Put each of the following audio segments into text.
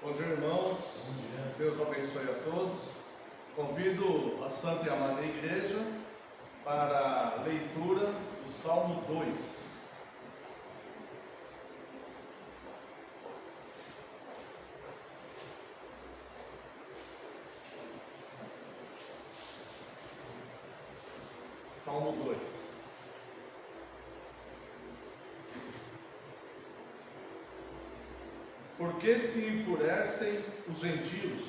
Bom dia, irmãos. Deus abençoe a todos. Convido a Santa e Amada Igreja para a leitura do Salmo 2. Salmo 2. Por que se enfurecem os gentios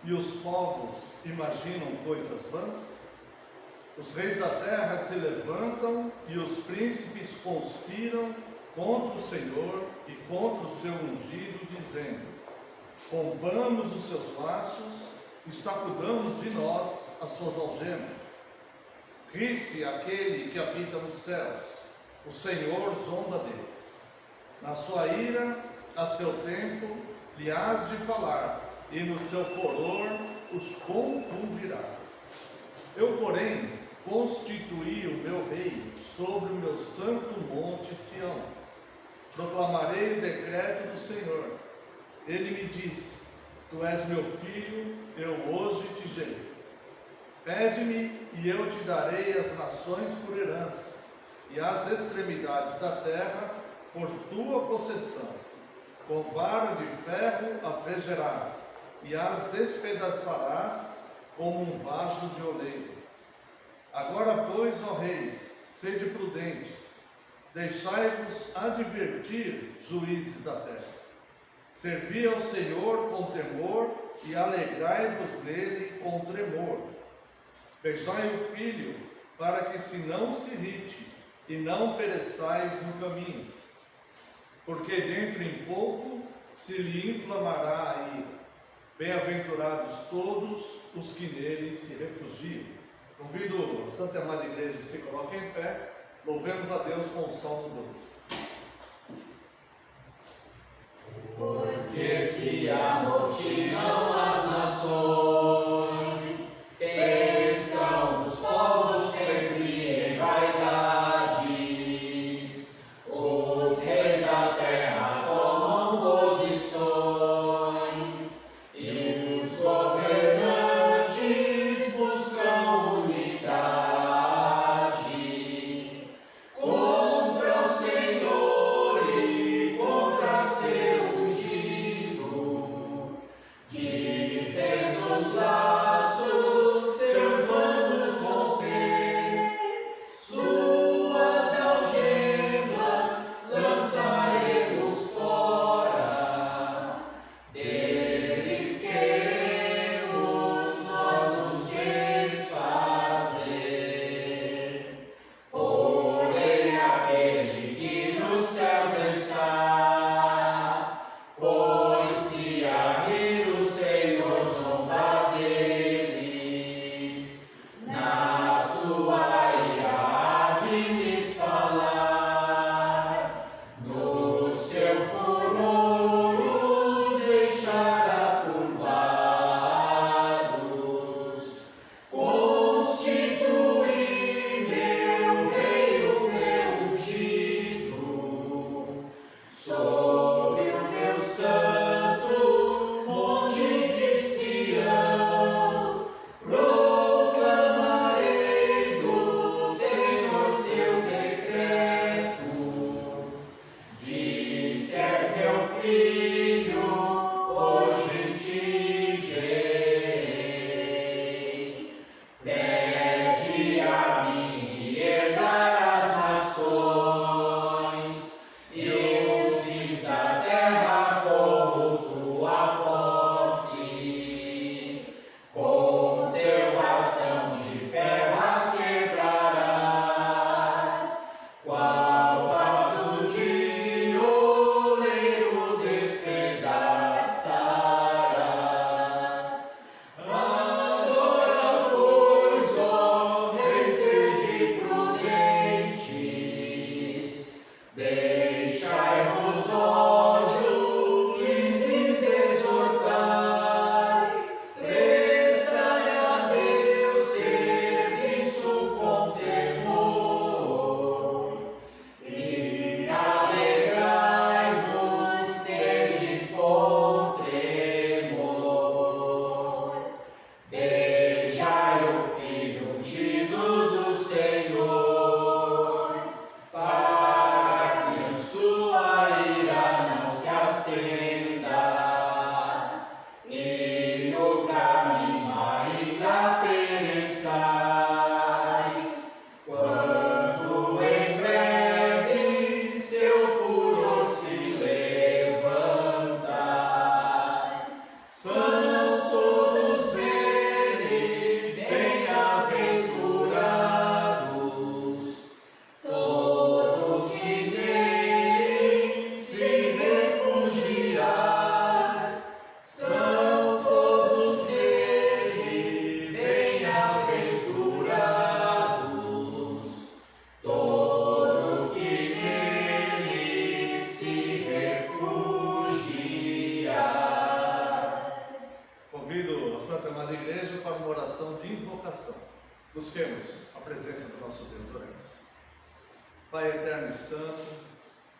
e os povos imaginam coisas vãs? Os reis da terra se levantam e os príncipes conspiram contra o Senhor e contra o seu ungido, dizendo: rompamos os seus laços e sacudamos de nós as suas algemas. Ri-se aquele que habita nos céus, o Senhor zomba deles. Na sua ira, a seu tempo, lhe hás de falar, e no seu furor os confundirá. Eu, porém, constituí o meu rei sobre o meu santo monte Sião. Proclamarei o decreto do Senhor. Ele me disse: tu és meu filho, eu hoje te gerei. Pede-me e eu te darei as nações por herança, e as extremidades da terra por tua possessão. Com vara de ferro as regerás, e as despedaçarás como um vaso de oleiro. Agora, pois, ó reis, sede prudentes, deixai-vos advertir, juízes da terra. Servi ao Senhor com temor e alegrai-vos nele com tremor. Beijai o filho, para que se não se irrite, e não pereçais no caminho. Porque dentro em pouco se lhe inflamará a ira. Bem-aventurados todos os que nele se refugiam. Convido a Santa e Amada Igreja que se coloque em pé. Louvemos a Deus com o Salmo 2. Porque se amotinam as nações, pensam os povos sempre em vaidades, os reis da terra tomam posições, e os governantes buscam unidade contra o Senhor e contra seu ungido. oração. Busquemos a presença do nosso Deus, oremos. Pai eterno e santo,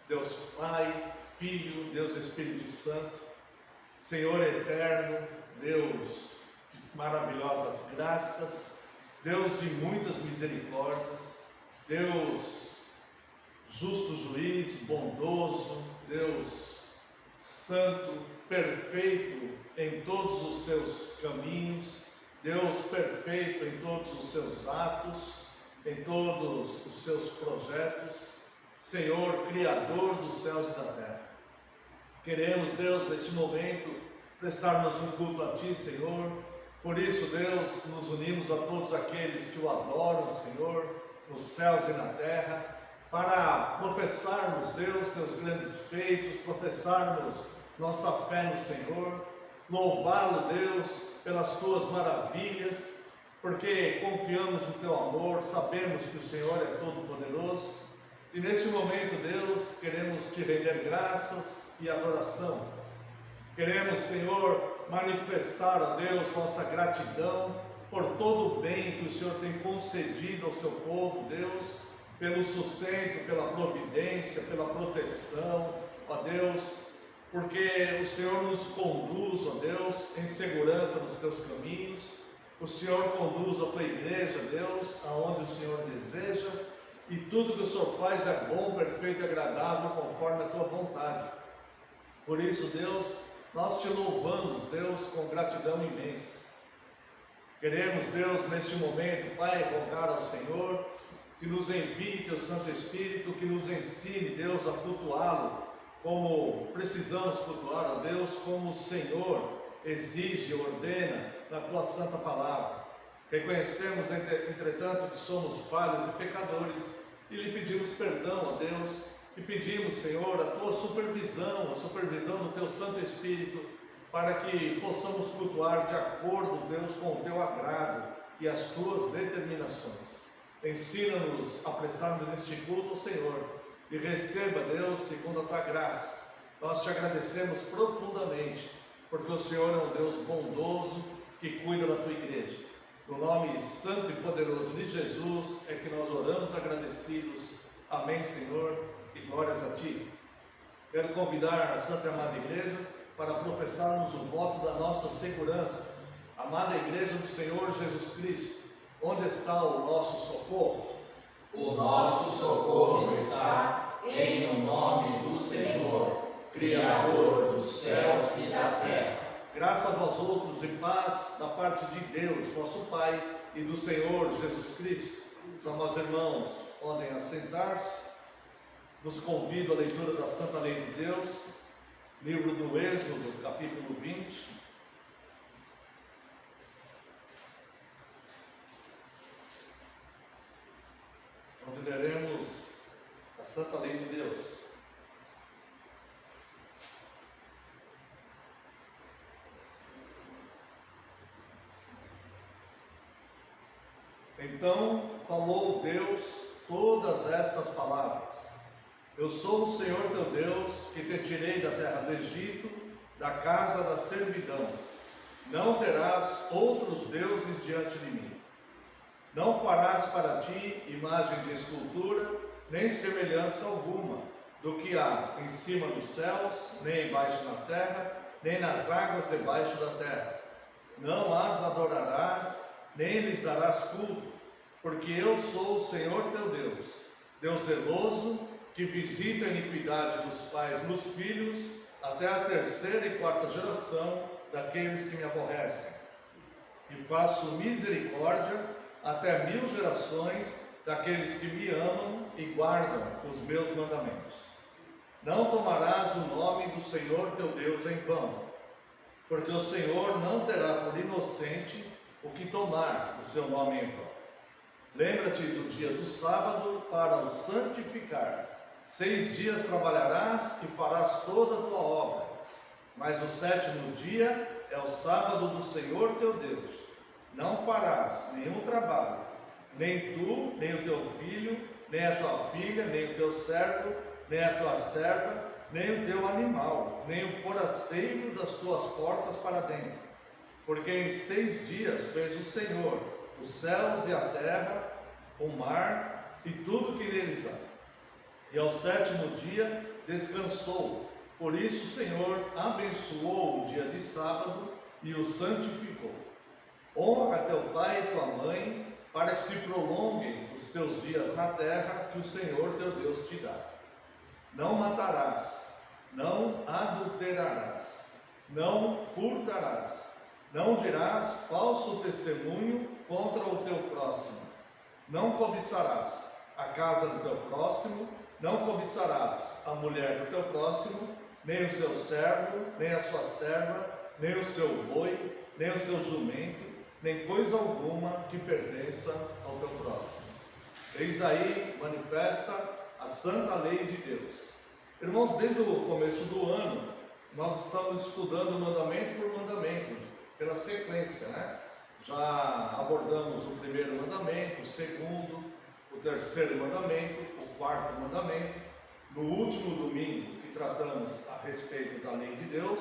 Deus Pai, Filho, Deus Espírito Santo, Senhor eterno, Deus de maravilhosas graças, Deus de muitas misericórdias, Deus justo juiz, bondoso, Deus santo, perfeito em todos os seus caminhos, Deus perfeito em todos os seus atos, em todos os seus projetos, Senhor, Criador dos céus e da terra. Queremos, Deus, neste momento, prestarmos um culto a Ti, Senhor. Por isso, Deus, nos unimos a todos aqueles que o adoram, Senhor, nos céus e na terra, para professarmos, Deus, Teus grandes feitos, professarmos nossa fé no Senhor, louvá-lo, Deus, pelas Tuas maravilhas, porque confiamos no Teu amor, sabemos que o Senhor é todo-poderoso, e neste momento, Deus, queremos Te render graças e adoração. Queremos, Senhor, manifestar a Deus nossa gratidão por todo o bem que o Senhor tem concedido ao Seu povo, Deus, pelo sustento, pela providência, pela proteção, ó Deus, porque o Senhor nos conduz, ó Deus, em segurança nos Teus caminhos, o Senhor conduz a Tua igreja, Deus, aonde o Senhor deseja, e tudo que o Senhor faz é bom, perfeito e agradável, conforme a Tua vontade. Por isso, Deus, nós Te louvamos, Deus, com gratidão imensa. Queremos, Deus, neste momento, Pai, rogar ao Senhor que nos envie Teu Santo Espírito, que nos ensine, Deus, a cultuá-lo como precisamos cultuar a Deus, como o Senhor exige, ordena na Tua Santa Palavra. Reconhecemos, entretanto, que somos falhos e pecadores e lhe pedimos perdão a Deus e pedimos, Senhor, a Tua supervisão, a supervisão do Teu Santo Espírito, para que possamos cultuar de acordo, Deus, com o Teu agrado e as Tuas determinações. Ensina-nos a prestarmos este culto ao Senhor e receba, Deus, segundo a Tua graça. Nós Te agradecemos profundamente, porque o Senhor é um Deus bondoso que cuida da Tua igreja. No nome santo e poderoso de Jesus é que nós oramos agradecidos. Amém, Senhor, e glórias a Ti. Quero convidar a Santa e Amada Igreja para professarmos o voto da nossa segurança. Amada Igreja do Senhor Jesus Cristo, onde está o nosso socorro? O nosso socorro está em o nome do Senhor, Criador dos céus e da terra. Graça a vós outros e paz da parte de Deus, nosso Pai, e do Senhor Jesus Cristo. Os amados irmãos podem assentar-se. Vos convido à leitura da Santa Lei de Deus, livro do Êxodo, capítulo 20. Onde leremos a Santa Lei de Deus. Então falou Deus todas estas palavras: Eu sou o Senhor teu Deus, que te tirei da terra do Egito, da casa da servidão. Não terás outros deuses diante de mim. Não farás para ti imagem de escultura, nem semelhança alguma do que há em cima dos céus, nem embaixo na terra, nem nas águas debaixo da terra. Não as adorarás, nem lhes darás culto, porque eu sou o Senhor teu Deus, Deus zeloso, que visita a iniquidade dos pais nos filhos, até a terceira e quarta geração daqueles que me aborrecem. E faço misericórdia até 1000 gerações daqueles que me amam e guardam os meus mandamentos. Não tomarás o nome do Senhor teu Deus em vão, porque o Senhor não terá por inocente o que tomar o seu nome em vão. Lembra-te do dia do sábado para o santificar. 6 dias trabalharás e farás toda a tua obra, mas o 7º dia é o sábado do Senhor teu Deus. Não farás nenhum trabalho, nem tu, nem o teu filho, nem a tua filha, nem o teu servo, nem a tua serva, nem o teu animal, nem o forasteiro das tuas portas para dentro. Porque em 6 dias fez o Senhor os céus e a terra, o mar e tudo que neles há. E ao sétimo dia descansou. Por isso o Senhor abençoou o dia de sábado e o santificou. Honra teu pai e tua mãe, para que se prolonguem os teus dias na terra que o Senhor teu Deus te dá. Não matarás, não adulterarás, não furtarás, não dirás falso testemunho contra o teu próximo, não cobiçarás a casa do teu próximo, não cobiçarás a mulher do teu próximo, nem o seu servo, nem a sua serva, nem o seu boi, nem o seu jumento, nem coisa alguma que pertença ao teu próximo. Eis aí manifesta a santa lei de Deus. Irmãos, desde o começo do ano, nós estamos estudando mandamento por mandamento, pela sequência, né? Já abordamos o primeiro mandamento, o segundo, o terceiro mandamento, o quarto mandamento. No último domingo, que tratamos a respeito da lei de Deus,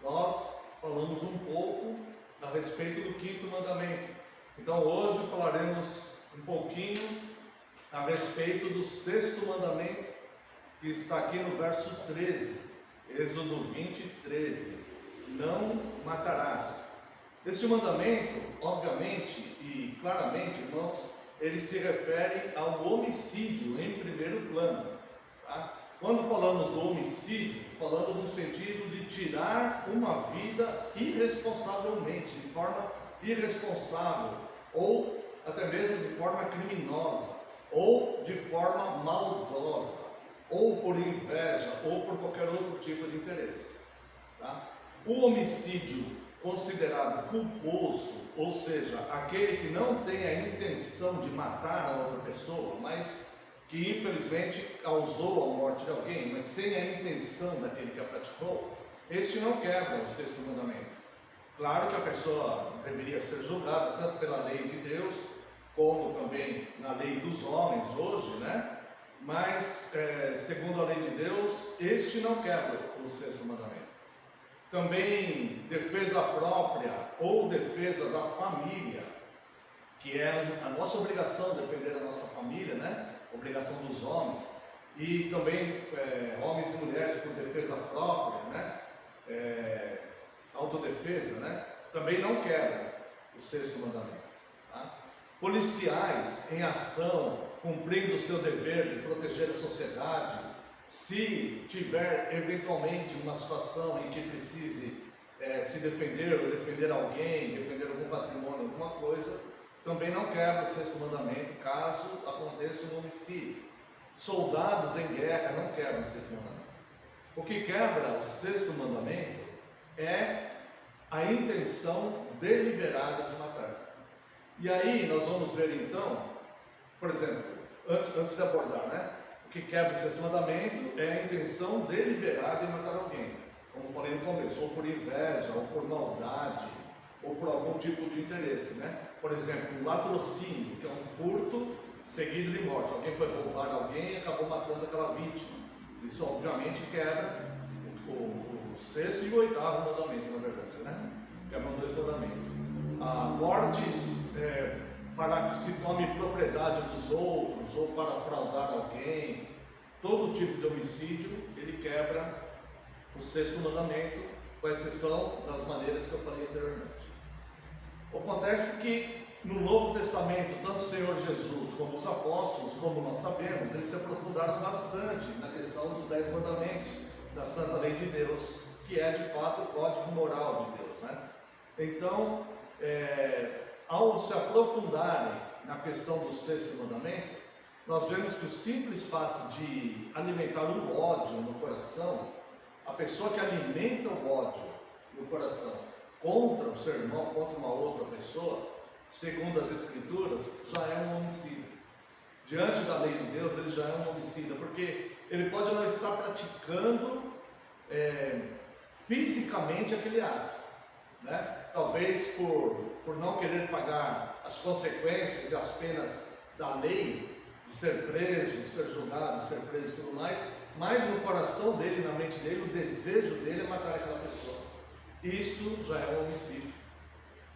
nós falamos um pouco a respeito do quinto mandamento. Então hoje falaremos um pouquinho a respeito do sexto mandamento, que está aqui no verso 13, Êxodo 20, 13. Não matarás. Este mandamento, obviamente e claramente, irmãos, ele se refere ao homicídio em primeiro plano. Tá? Quando falamos do homicídio, falamos no sentido de tirar uma vida irresponsavelmente, de forma irresponsável, ou até mesmo de forma criminosa, ou de forma maldosa, ou por inveja, ou por qualquer outro tipo de interesse. Tá? O homicídio considerado culposo, ou seja, aquele que não tem a intenção de matar a outra pessoa, mas que infelizmente causou a morte de alguém, mas sem a intenção daquele que a praticou, este não quebra o sexto mandamento. Claro que a pessoa deveria ser julgada tanto pela lei de Deus, como também na lei dos homens hoje, né? Mas, segundo a lei de Deus, este não quebra o sexto mandamento. Também defesa própria ou defesa da família, que é a nossa obrigação defender a nossa família, né? Obrigação dos homens, e também homens e mulheres por defesa própria, né? Autodefesa, né? Também não quebra o sexto mandamento. Tá? Policiais em ação, cumprindo o seu dever de proteger a sociedade, se tiver eventualmente uma situação em que precise se defender ou defender alguém, defender algum patrimônio, alguma coisa, também não quebra o sexto mandamento caso aconteça um homicídio. Soldados em guerra não quebram o sexto mandamento. O que quebra o sexto mandamento é a intenção deliberada de matar. E aí nós vamos ver então, por exemplo, antes de abordar, né? O que quebra o sexto mandamento é a intenção deliberada em matar alguém, como falei no começo, ou por inveja, ou por maldade, ou por algum tipo de interesse, né? Por exemplo, um latrocínio, que é um furto seguido de morte. Alguém foi roubar alguém e acabou matando aquela vítima. Isso obviamente quebra o sexto e o oitavo mandamento, na verdade, né? Quebram dois mandamentos. Mortes para que se tome propriedade dos outros ou para fraudar alguém, todo tipo de homicídio, ele quebra o sexto mandamento, com exceção das maneiras que eu falei anteriormente. Acontece que no Novo Testamento, tanto o Senhor Jesus como os apóstolos, como nós sabemos, eles se aprofundaram bastante na questão dos 10 mandamentos, da santa lei de Deus, que é de fato o código moral de Deus, né? Então, ao se aprofundarem na questão do sexto mandamento, nós vemos que o simples fato de alimentar o ódio no coração, a pessoa que alimenta o ódio no coração contra o seu irmão, contra uma outra pessoa, segundo as Escrituras, já é um homicida. Diante da lei de Deus, ele já é um homicida, porque ele pode não estar praticando fisicamente aquele ato, né? Talvez por não querer pagar as consequências e as penas da lei, de ser preso, de ser julgado, de ser preso e tudo mais, mas no coração dele, na mente dele, o desejo dele é matar aquela pessoa. Isto já é um homicídio.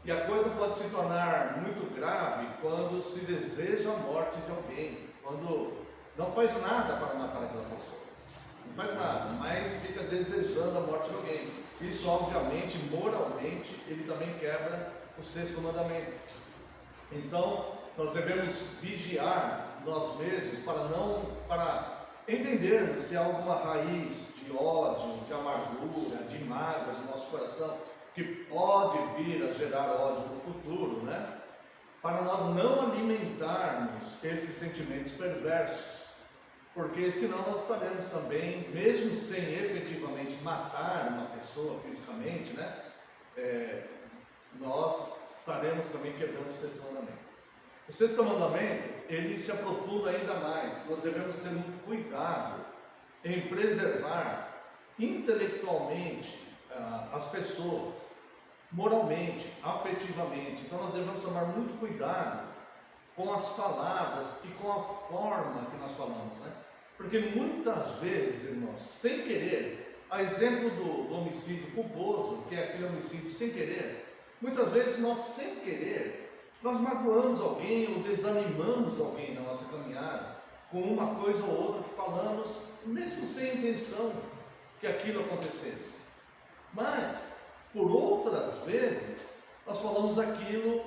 E a coisa pode se tornar muito grave quando se deseja a morte de alguém, quando não faz nada para matar aquela pessoa. Não faz nada, mas fica desejando a morte de alguém. Isso, obviamente, moralmente, ele também quebra o 6º mandamento. Então, nós devemos vigiar nós mesmos para entendermos se há alguma raiz de ódio, de amargura, de mágoas no nosso coração, que pode vir a gerar ódio no futuro, né? Para nós não alimentarmos esses sentimentos perversos, porque senão nós estaremos também, mesmo sem efetivamente matar uma pessoa fisicamente, né? Nós estaremos também quebrando o 6º mandamento. O 6º mandamento, ele se aprofunda ainda mais. Nós devemos ter um cuidado em preservar intelectualmente as pessoas, moralmente, afetivamente. Então nós devemos tomar muito cuidado com as palavras e com a forma que nós falamos, né? Porque muitas vezes, irmãos, sem querer, a exemplo do homicídio culposo, que é aquele homicídio sem querer, muitas vezes nós, sem querer, nós magoamos alguém ou desanimamos alguém na nossa caminhada com uma coisa ou outra que falamos, mesmo sem intenção que aquilo acontecesse. Mas, por outras vezes, nós falamos aquilo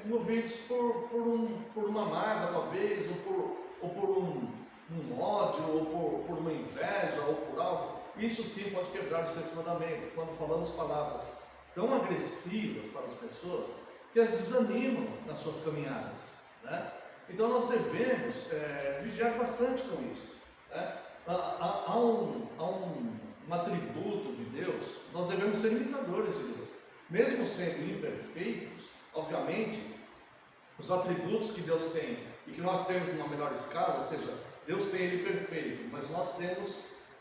movidos por uma mágoa, talvez, ou por um ódio, ou por uma inveja, ou por algo. Isso sim pode quebrar o 6º mandamento, quando falamos palavras tão agressivas para as pessoas que as desanimam nas suas caminhadas, né? Então nós devemos vigiar bastante com isso, né? Há um atributo de Deus, nós devemos ser imitadores de Deus, mesmo sendo imperfeitos. Obviamente, os atributos que Deus tem e que nós temos numa menor escala, ou seja, Deus tem ele perfeito, mas nós temos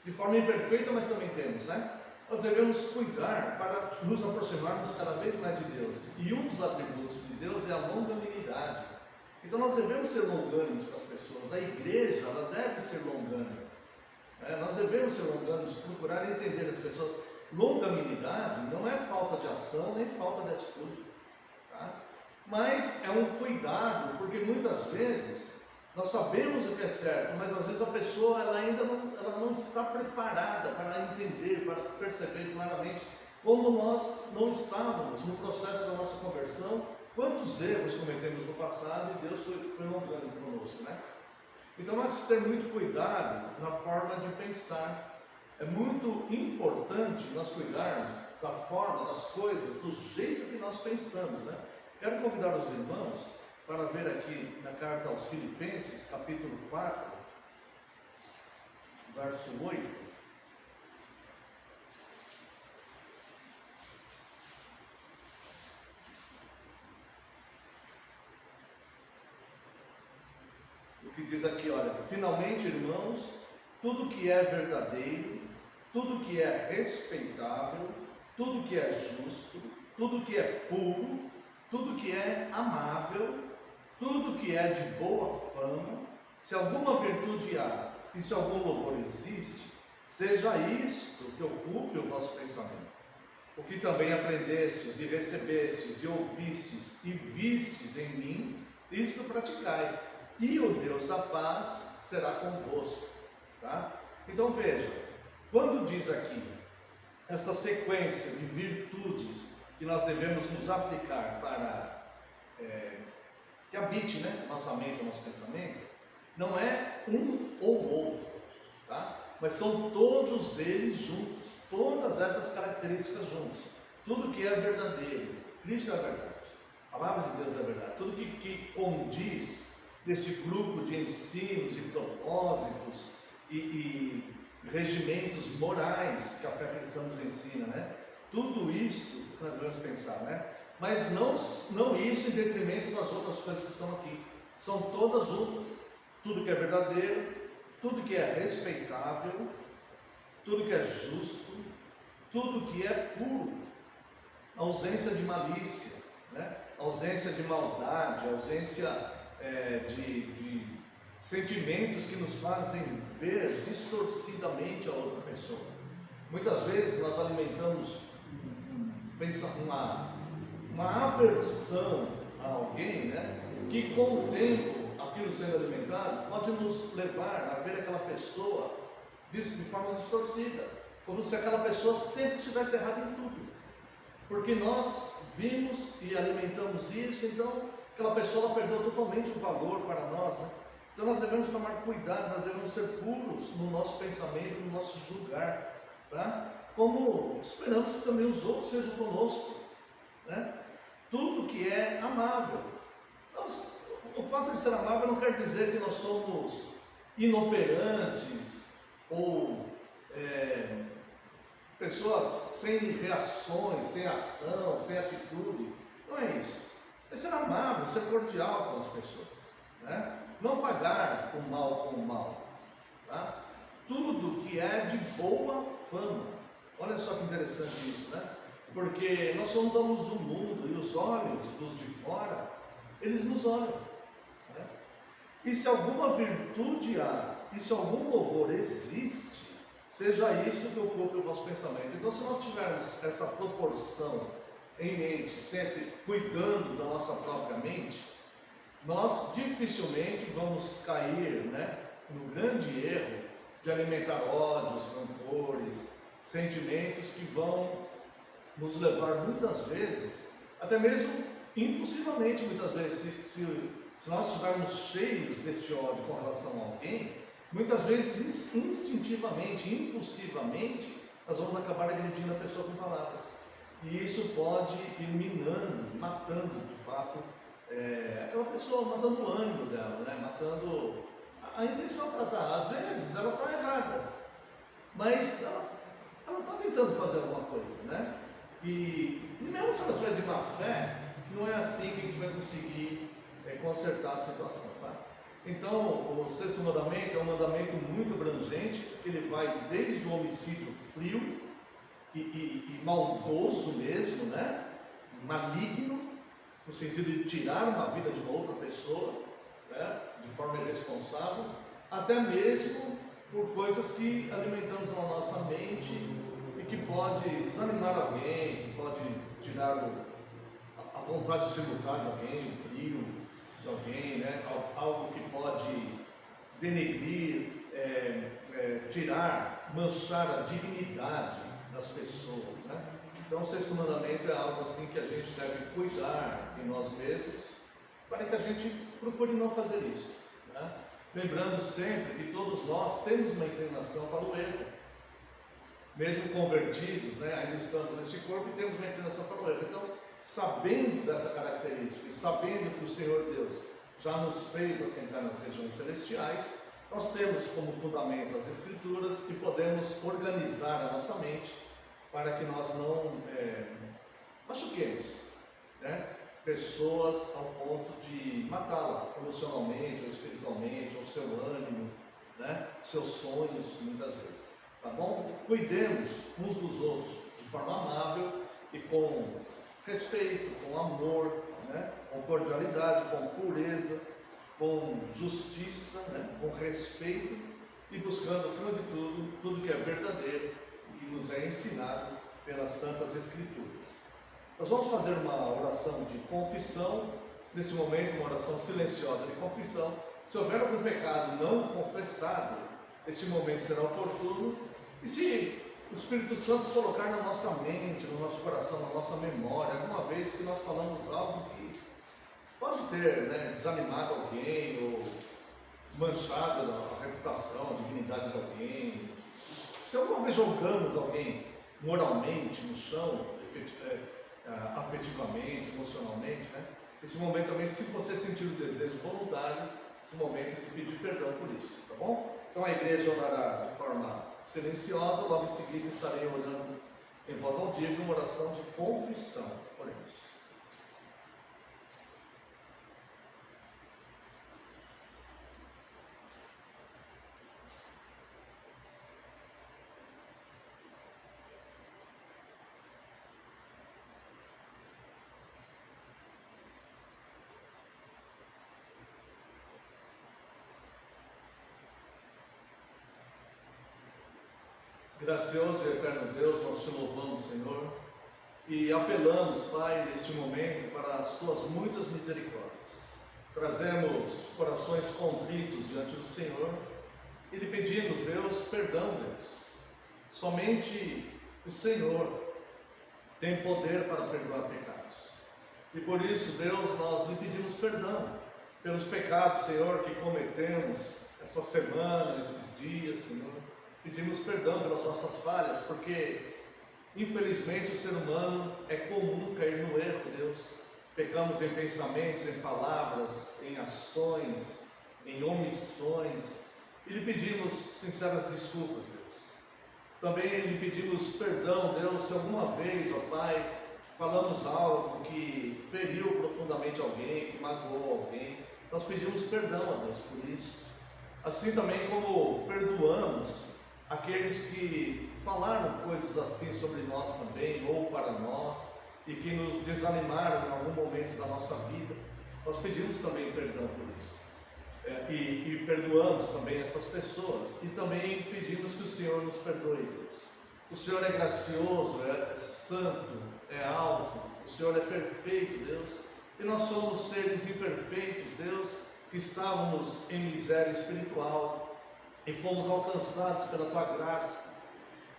de forma imperfeita, mas também temos, né? Nós devemos cuidar para nos aproximarmos cada vez mais de Deus. E um dos atributos de Deus é a longanimidade. Então nós devemos ser longânimos com as pessoas. A igreja, ela deve ser longânima. Nós devemos ser longânimos, procurar entender as pessoas. Longanimidade não é falta de ação, nem falta de atitude, tá? Mas é um cuidado, porque muitas vezes nós sabemos o que é certo, mas às vezes a pessoa ela ainda não está preparada para entender, para perceber claramente, como nós não estávamos no processo da nossa conversão, quantos erros cometemos no passado e Deus foi longânimo conosco, né? Então nós temos que ter muito cuidado na forma de pensar. É muito importante nós cuidarmos da forma, das coisas, do jeito que nós pensamos, né? Quero convidar os irmãos para ver aqui na carta aos Filipenses, capítulo 4, verso 8. O que diz aqui, olha: finalmente, irmãos, tudo que é verdadeiro, tudo que é respeitável, tudo que é justo, tudo que é puro, tudo que é amável, tudo que é de boa fama, se alguma virtude há e se algum louvor existe, seja isto que ocupe o vosso pensamento. O que também aprendestes e recebestes e ouvistes e vistes em mim, isto praticai, e o Deus da paz será convosco. Tá? Então veja, quando diz aqui essa sequência de virtudes que nós devemos nos aplicar para que habite, né, nossa mente, o nosso pensamento, não é um ou outro, tá? Mas são todos eles juntos, todas essas características juntos. Tudo que é verdadeiro, Cristo é a verdade, a palavra de Deus é a verdade, tudo que condiz deste grupo de ensinos e propósitos e regimentos morais que a fé cristã nos ensina, né? Tudo isso nós devemos pensar, né? Mas não isso em detrimento das outras coisas que estão aqui. São todas juntas. Tudo que é verdadeiro, tudo que é respeitável, tudo que é justo, tudo que é puro. Ausência de malícia, né? Ausência de maldade, ausência de sentimentos que nos fazem ver distorcidamente a outra pessoa. Muitas vezes nós alimentamos uma aversão a alguém, né, que com o tempo, aquilo sendo alimentado, pode nos levar a ver aquela pessoa de forma distorcida, como se aquela pessoa sempre estivesse errada em tudo, porque nós vimos e alimentamos isso, então aquela pessoa perdeu totalmente o valor para nós, né? Então nós devemos tomar cuidado, nós devemos ser puros no nosso pensamento, no nosso julgar, tá? Como esperamos que também os outros sejam conosco, né? Tudo que é amável. O fato de ser amável não quer dizer que nós somos inoperantes ou pessoas sem reações, sem ação, sem atitude. Não é isso. É ser amável, ser cordial com as pessoas, né? Não pagar o mal com o mal, tá? Tudo que é de boa fama. Olha só que interessante isso, né? Porque nós somos a luz do mundo e os olhos dos de fora, eles nos olham, né? E se alguma virtude há, e se algum louvor existe, seja isso que ocupe o vosso pensamento. Então, se nós tivermos essa proporção em mente, sempre cuidando da nossa própria mente, nós dificilmente vamos cair, né, no grande erro de alimentar ódios, rancores, sentimentos que vão nos levar muitas vezes, até mesmo impulsivamente, muitas vezes, se nós estivermos cheios deste ódio com relação a alguém, muitas vezes instintivamente, impulsivamente, nós vamos acabar agredindo a pessoa com palavras. E isso pode ir minando, matando de fato aquela pessoa, matando o ânimo dela, né? Matando a intenção que ela está. Às vezes ela está errada, mas ela está tentando fazer alguma coisa, né? E mesmo se ela tiver de má fé, não é assim que a gente vai conseguir consertar a situação, tá? Então, o sexto mandamento é um mandamento muito abrangente, ele vai desde o homicídio frio e maldoso mesmo, né? Maligno, no sentido de tirar uma vida de uma outra pessoa, né? De forma irresponsável, até mesmo por coisas que alimentamos na nossa mente e que pode desanimar alguém, que pode tirar a vontade de lutar de alguém, o brilho de alguém, né? Algo que pode denegrir, tirar, manchar a dignidade das pessoas, né? Então, o sexto mandamento é algo assim que a gente deve cuidar de nós mesmos, para que a gente procure não fazer isso, né? Lembrando sempre que todos nós temos uma inclinação para o erro, mesmo convertidos, né? Ainda estamos nesse corpo e temos uma inclinação para o erro. Então, sabendo dessa característica e sabendo que o Senhor Deus já nos fez assentar nas regiões celestiais, nós temos como fundamento as Escrituras e podemos organizar a nossa mente para que nós não machuquemos, né, pessoas ao ponto de matá-la emocionalmente ou espiritualmente, ou seu ânimo, né, seus sonhos, muitas vezes, tá bom? Cuidemos uns dos outros de forma amável e com respeito, com amor, né, com cordialidade, com pureza, com justiça, né, com respeito e buscando, acima de tudo, tudo que é verdadeiro e que nos é ensinado pelas Santas Escrituras. Nós vamos fazer uma oração de confissão, nesse momento uma oração silenciosa de confissão. Se houver algum pecado não confessado, esse momento será oportuno, e se o Espírito Santo colocar na nossa mente, no nosso coração, na nossa memória, alguma vez que nós falamos algo que pode ter, né, desanimado alguém ou manchado a reputação, a dignidade de alguém, se alguma vez jogamos alguém moralmente no chão, afetivamente, emocionalmente, né, esse momento também, se você sentir o desejo voluntário, esse momento de pedir perdão por isso, tá bom? Então a igreja orará de forma silenciosa, logo em seguida estarei orando em voz audível uma oração de confissão. Oremos. Gracioso e eterno Deus, nós te louvamos, Senhor, e apelamos, Pai, neste momento para as Tuas muitas misericórdias. Trazemos corações contritos diante do Senhor e lhe pedimos, Deus, perdão, Deus. Somente o Senhor tem poder para perdoar pecados. E por isso, Deus, nós lhe pedimos perdão pelos pecados, Senhor, que cometemos essa semana, esses dias, Senhor. Pedimos perdão pelas nossas falhas, porque infelizmente o ser humano é comum cair no erro, Deus. Pecamos em pensamentos, em palavras, em ações, em omissões, e lhe pedimos sinceras desculpas, Deus. Também lhe pedimos perdão, Deus, se alguma vez, ó Pai, falamos algo que feriu profundamente alguém, que magoou alguém. Nós pedimos perdão a Deus por isso. Assim também como perdoamos aqueles que falaram coisas assim sobre nós também, ou para nós, e que nos desanimaram em algum momento da nossa vida, nós pedimos também perdão por isso. E perdoamos também essas pessoas, e também pedimos que o Senhor nos perdoe, Deus. O Senhor é gracioso, é santo, é alto, o Senhor é perfeito, Deus, e nós somos seres imperfeitos, Deus, que estávamos em miséria espiritual e fomos alcançados pela Tua graça.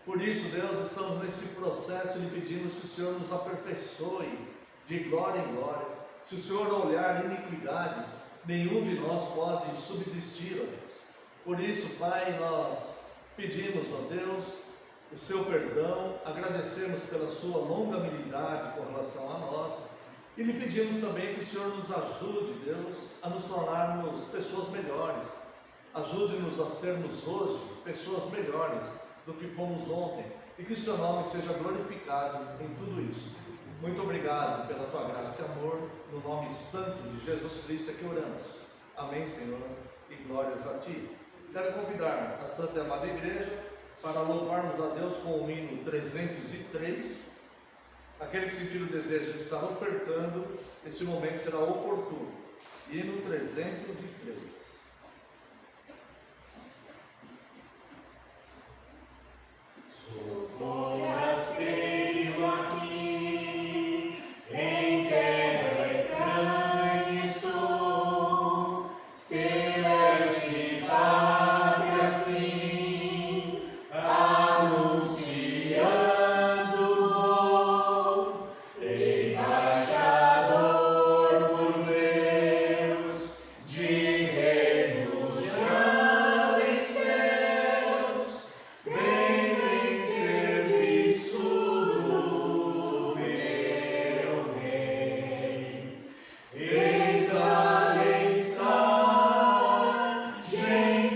Por isso, Deus, estamos nesse processo e lhe pedimos que o Senhor nos aperfeiçoe de glória em glória. Se o Senhor olhar iniquidades, nenhum de nós pode subsistir, ó Deus. Por isso, Pai, nós pedimos, ó Deus, o seu perdão, agradecemos pela sua longanimidade com relação a nós e lhe pedimos também que o Senhor nos ajude, Deus, a nos tornarmos pessoas melhores. Ajude-nos a sermos hoje pessoas melhores do que fomos ontem e que o seu nome seja glorificado em tudo isso. Muito obrigado pela tua graça e amor, no nome santo de Jesus Cristo é que oramos. Amém, Senhor, e glórias a ti. Quero convidar a Santa e Amada Igreja para louvarmos a Deus com o hino 303. Aquele que sentir o desejo de estar ofertando, este momento será oportuno. Hino 303. Sou forasteiro aqui, em terra estranha estou, celeste pátria sim, anunciando vou, embaixador por Deus, de reinos já em céus, venho em serviço do meu Rei. Eis a mensagem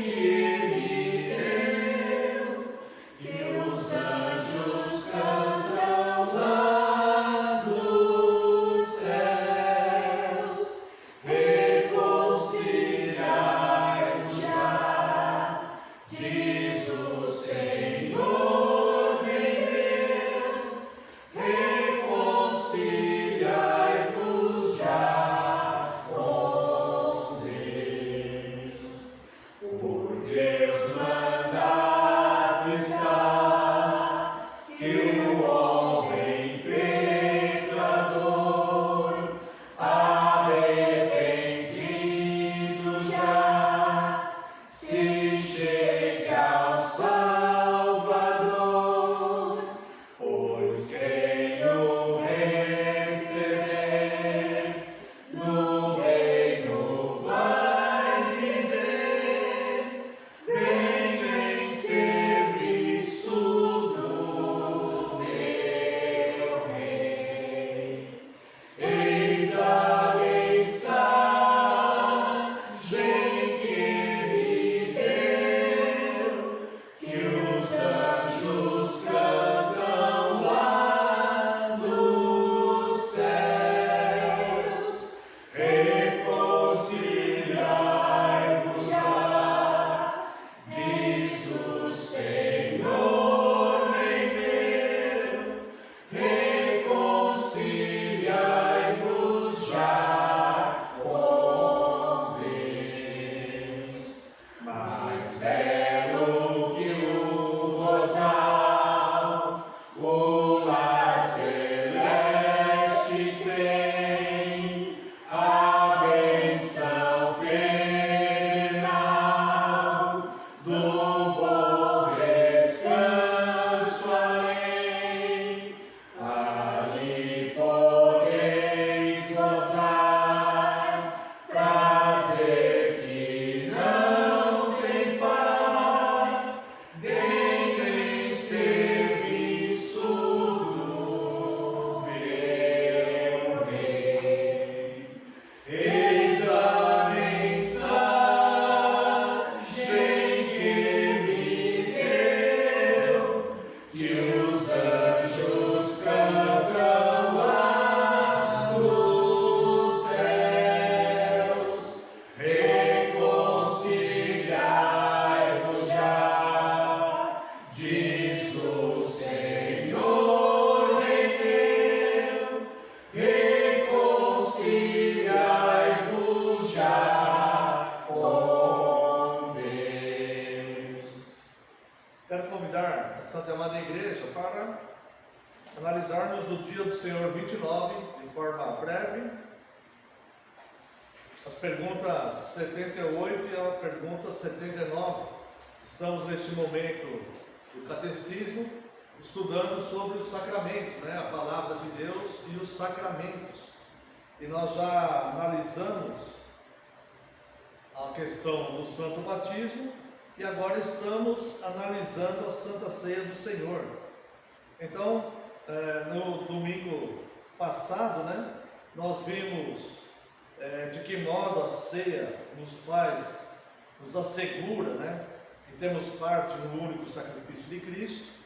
que me deu, e os anjos cantam lá nos céus. Reconciliai-vos já, diz o Senhor, Rei meu. Reconciliai-vos já com Deus. Por Deus mandado está que o homem pecador, arrependido já, se chegue ao Salvador, pois quem o receber no reino vai viver. Venho em serviço do meu Rei. Eis a mensagem que me deu, que os anjos cantam lá nos céus. Reconciliai-vos já, diz o Senhor, Rei meu. Reconciliai-vos já com Deus. Mais belo que o rosal, o lar celeste para analisarmos o dia do Senhor 29 de forma breve. As perguntas 78 e a pergunta 79. Estamos neste momento do catecismo, estudando sobre os sacramentos, né? A palavra de Deus e os sacramentos. E nós já analisamos a questão do santo batismo e agora estamos analisando a Santa Ceia do Senhor. Então, no domingo passado, né, nós vimos de que modo a ceia nos assegura, né, que temos parte no único sacrifício de Cristo.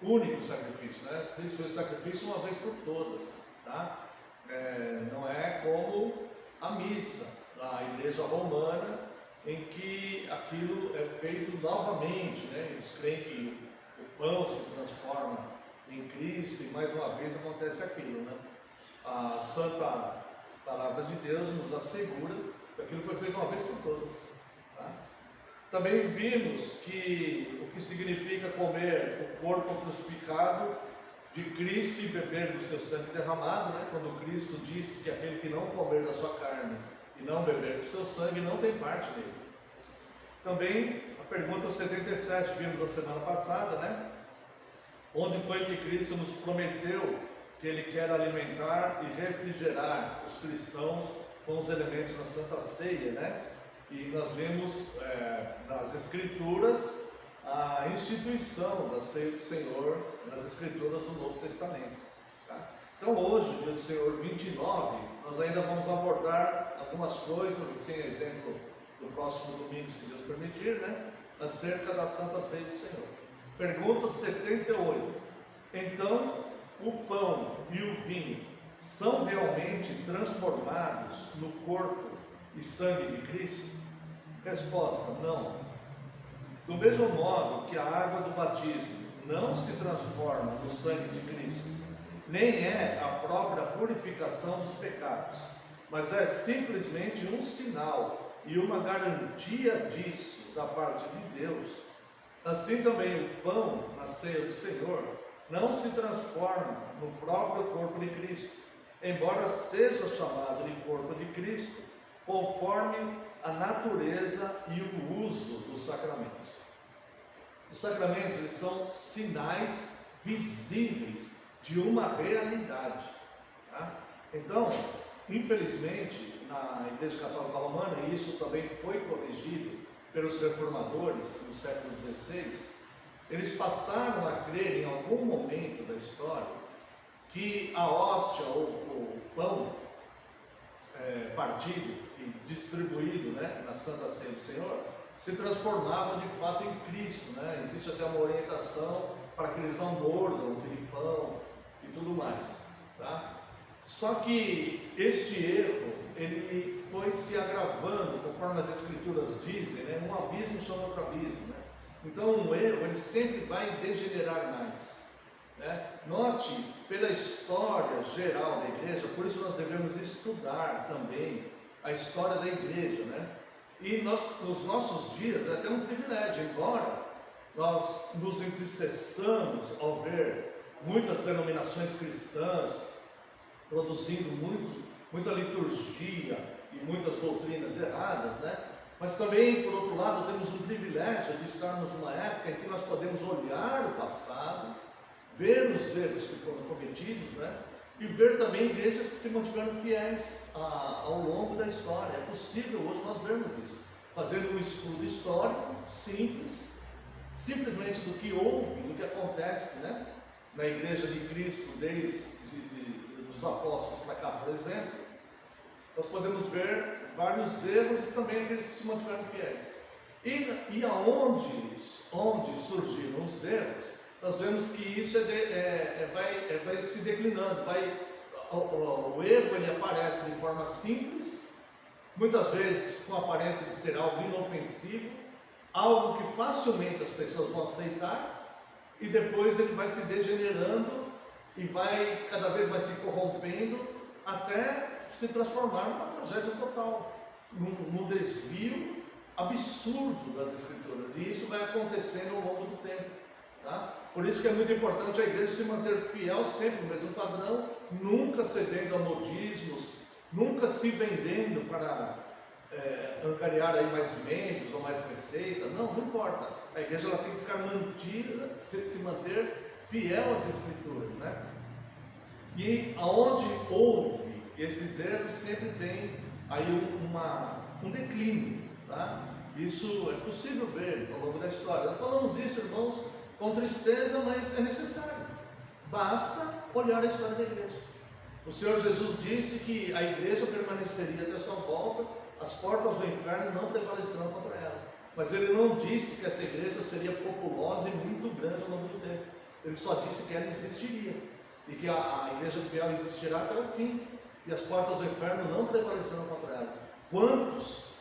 Único sacrifício, né? Cristo fez sacrifício uma vez por todas, tá? Não é como a missa da Igreja Romana, em que aquilo é feito novamente, né? Eles creem que o pão se transforma em Cristo e mais uma vez acontece aquilo, né? A Santa Palavra de Deus nos assegura que aquilo foi feito uma vez por todas, tá? Também vimos que o que significa comer o corpo crucificado de Cristo e beber do seu sangue derramado, né? Quando Cristo disse que aquele que não comer da sua carne e não beber do seu sangue não tem parte nele. Também a pergunta 77 vimos na semana passada, né? Onde foi que Cristo nos prometeu que Ele quer alimentar e refrigerar os cristãos com os elementos da Santa Ceia, né? E nós vimos nas Escrituras a instituição da Ceia do Senhor, nas Escrituras do Novo Testamento. Tá? Então hoje, dia do Senhor 29, nós ainda vamos abordar algumas coisas, assim, exemplo do próximo domingo, se Deus permitir, né? Acerca da Santa Ceia do Senhor. Pergunta 78. Então, o pão e o vinho são realmente transformados no corpo e sangue de Cristo? Resposta: não. Do mesmo modo que a água do batismo não se transforma no sangue de Cristo, nem é a própria purificação dos pecados, mas é simplesmente um sinal e uma garantia disso da parte de Deus, assim também o pão na ceia do Senhor não se transforma no próprio corpo de Cristo, embora seja chamado de corpo de Cristo, conforme a natureza e o uso dos sacramentos. Os sacramentos, eles são sinais visíveis de uma realidade, tá? Então, infelizmente, na Igreja Católica Romana, e isso também foi corrigido pelos reformadores no século XVI, eles passaram a crer em algum momento da história que a hóstia ou o pão partido e distribuído, né, na Santa Ceia do Senhor, se transformava de fato em Cristo, né? Existe até uma orientação para que eles não mordam aquele pão e tudo mais, tá? Só que este erro, ele foi se agravando, conforme as Escrituras dizem, né? Um abismo sobre outro abismo, né? Então um erro, ele sempre vai degenerar mais, né? Note, pela história geral da igreja, por isso nós devemos estudar também a história da igreja, né? E nós, nos nossos dias, é até um privilégio, embora nós nos entristeçamos ao ver muitas denominações cristãs produzindo muita liturgia e muitas doutrinas erradas, né? Mas também, por outro lado, temos o privilégio de estarmos numa época em que nós podemos olhar o passado, ver os erros que foram cometidos, né? E ver também igrejas que se mantiveram fiéis ao longo da história. É possível hoje nós vermos isso, fazendo um estudo histórico simples, simplesmente do que houve, do que acontece, né? Na Igreja de Cristo, desde dos apóstolos para cá, por exemplo, nós podemos ver vários erros e também aqueles que se mantiveram fiéis. E onde surgiram os erros, nós vemos que isso vai se declinando, o erro ele aparece de forma simples, muitas vezes com a aparência de ser algo inofensivo, algo que facilmente as pessoas vão aceitar, e depois ele vai se degenerando e vai cada vez mais se corrompendo até se transformar numa tragédia total, num desvio absurdo das Escrituras, e isso vai acontecendo ao longo do tempo. Tá? Por isso que é muito importante a igreja se manter fiel sempre no mesmo padrão, nunca cedendo a modismos, nunca se vendendo para angariar aí mais membros ou mais receita. Não importa. A igreja ela tem que ficar mantida, se manter fiel às Escrituras, né? E aonde houve esses erros, sempre tem aí um declínio, tá? Isso é possível ver ao longo da história. Nós falamos isso, irmãos, com tristeza, mas é necessário. Basta olhar a história da igreja. O Senhor Jesus disse que a igreja permaneceria até sua volta, as portas do inferno não prevalecerão contra ela. Mas ele não disse que essa igreja seria populosa e muito grande ao longo do tempo. Ele só disse que ela existiria e que a igreja fiel existirá até o fim, e as portas do inferno não prevalecerão contra ela. Quantos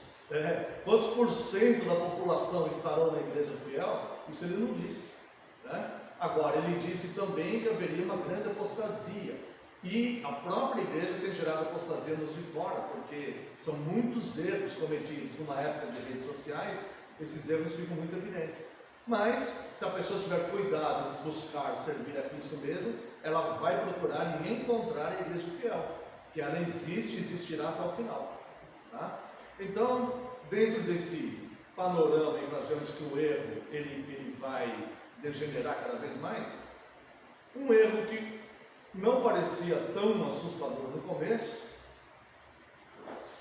por cento da população estarão na igreja fiel? Isso ele não disse, né? Agora, ele disse também que haveria uma grande apostasia, e a própria igreja tem gerado apostasia nos de fora, porque são muitos erros cometidos numa época de redes sociais. Esses erros ficam muito evidentes. Mas, se a pessoa tiver cuidado de buscar servir a Cristo mesmo, ela vai procurar e encontrar a igreja fiel, que ela existe e existirá até o final, tá? Então, dentro desse panorama em que nós vemos que o erro ele vai degenerar cada vez mais, um erro que não parecia tão assustador no começo,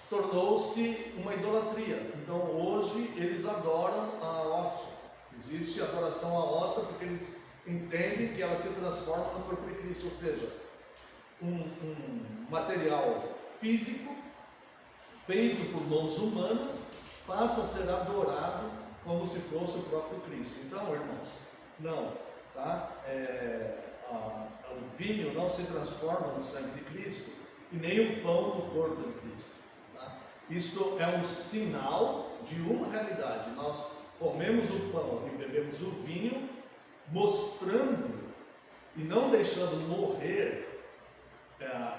tornou-se uma idolatria. Então hoje eles adoram a hóstia. Existe adoração à hóstia porque eles entendem que ela se transforma no corpo de Cristo, ou seja, um material físico feito por mãos humanas passa a ser adorado como se fosse o próprio Cristo. Então, irmãos, não, tá? O vinho não se transforma no sangue de Cristo e nem o pão no corpo de Cristo, tá? Isto é um sinal de uma realidade. Nós comemos o pão e bebemos o vinho, mostrando e não deixando morrer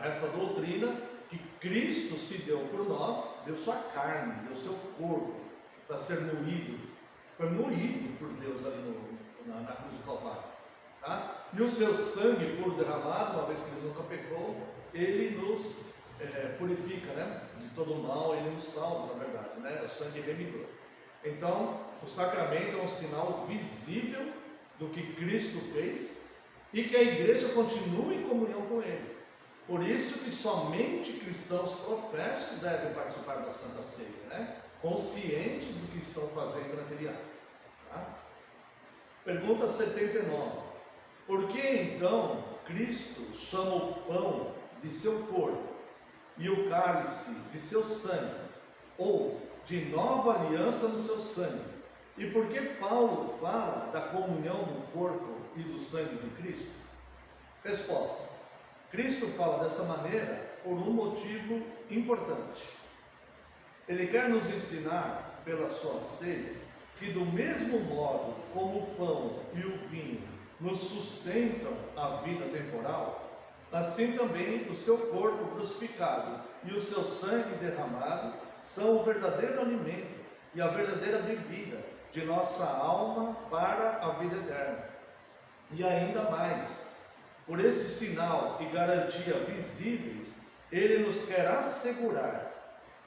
essa doutrina que Cristo se deu por nós, deu sua carne, deu seu corpo para ser moído. Foi moído por Deus ali na cruz do Calvário, tá? E o seu sangue puro derramado, uma vez que ele nunca pecou, ele nos purifica, né? De todo mal, ele nos salva, na verdade, né? É o sangue remidor. Então, o sacramento é um sinal visível do que Cristo fez e que a igreja continue em comunhão com ele. Por isso que somente cristãos professos devem participar da Santa Ceia, né? Conscientes do que estão fazendo naquele ato, tá? Pergunta 79. Por que então Cristo chama o pão de seu corpo e o cálice de seu sangue, ou de nova aliança no seu sangue? E por que Paulo fala da comunhão do corpo e do sangue de Cristo? Resposta: Cristo fala dessa maneira por um motivo importante. Ele quer nos ensinar pela sua ceia que, do mesmo modo como o pão e o vinho nos sustentam a vida temporal, assim também o seu corpo crucificado e o seu sangue derramado são o verdadeiro alimento e a verdadeira bebida de nossa alma para a vida eterna. E ainda mais, por esse sinal e garantia visíveis, ele nos quer assegurar,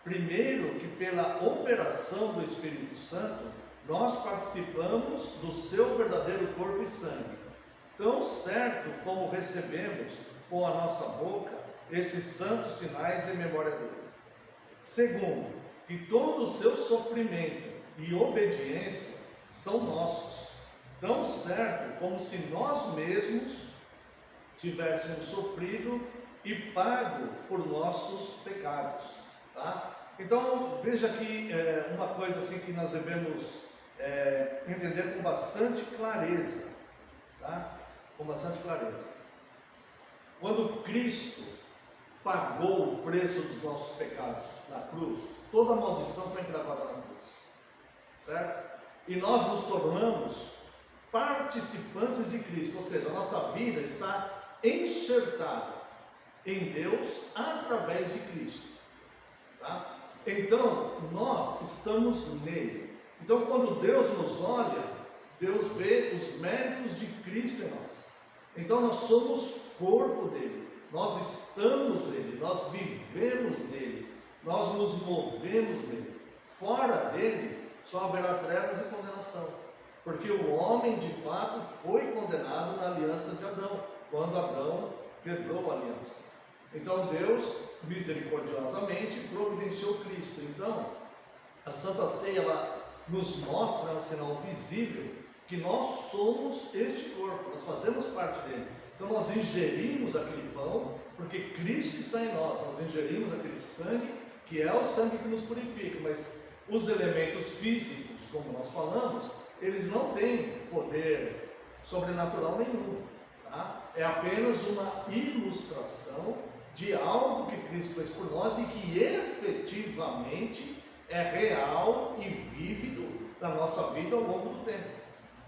primeiro, que pela operação do Espírito Santo, nós participamos do seu verdadeiro corpo e sangue, tão certo como recebemos com a nossa boca esses santos sinais em memória dele. Segundo, que todo o seu sofrimento e obediência são nossos, tão certo como se nós mesmos tivéssemos sofrido e pago por nossos pecados, tá? Então veja aqui uma coisa assim que nós devemos entender com bastante clareza, tá? Com bastante clareza. Quando Cristo pagou o preço dos nossos pecados na cruz, toda a maldição foi encravada na cruz, certo? E nós nos tornamos participantes de Cristo, ou seja, a nossa vida está enxertada em Deus através de Cristo, tá? Então nós estamos nele. Então, quando Deus nos olha, Deus vê os méritos de Cristo em nós. Então nós somos corpo dele, nós estamos nele, nós vivemos nele, nós nos movemos nele. Fora dele só haverá trevas e condenação, porque o homem de fato foi condenado na aliança de Adão, quando Adão quebrou a aliança. Então Deus misericordiosamente providenciou Cristo. Então a Santa Ceia, ela nos mostra, é um sinal visível, que nós somos este corpo, nós fazemos parte dele. Então nós ingerimos aquele pão, porque Cristo está em nós, nós ingerimos aquele sangue, que é o sangue que nos purifica, mas os elementos físicos, como nós falamos, eles não têm poder sobrenatural nenhum, tá? É apenas uma ilustração de algo que Cristo fez por nós e que efetivamente é real e vívido na nossa vida ao longo do tempo,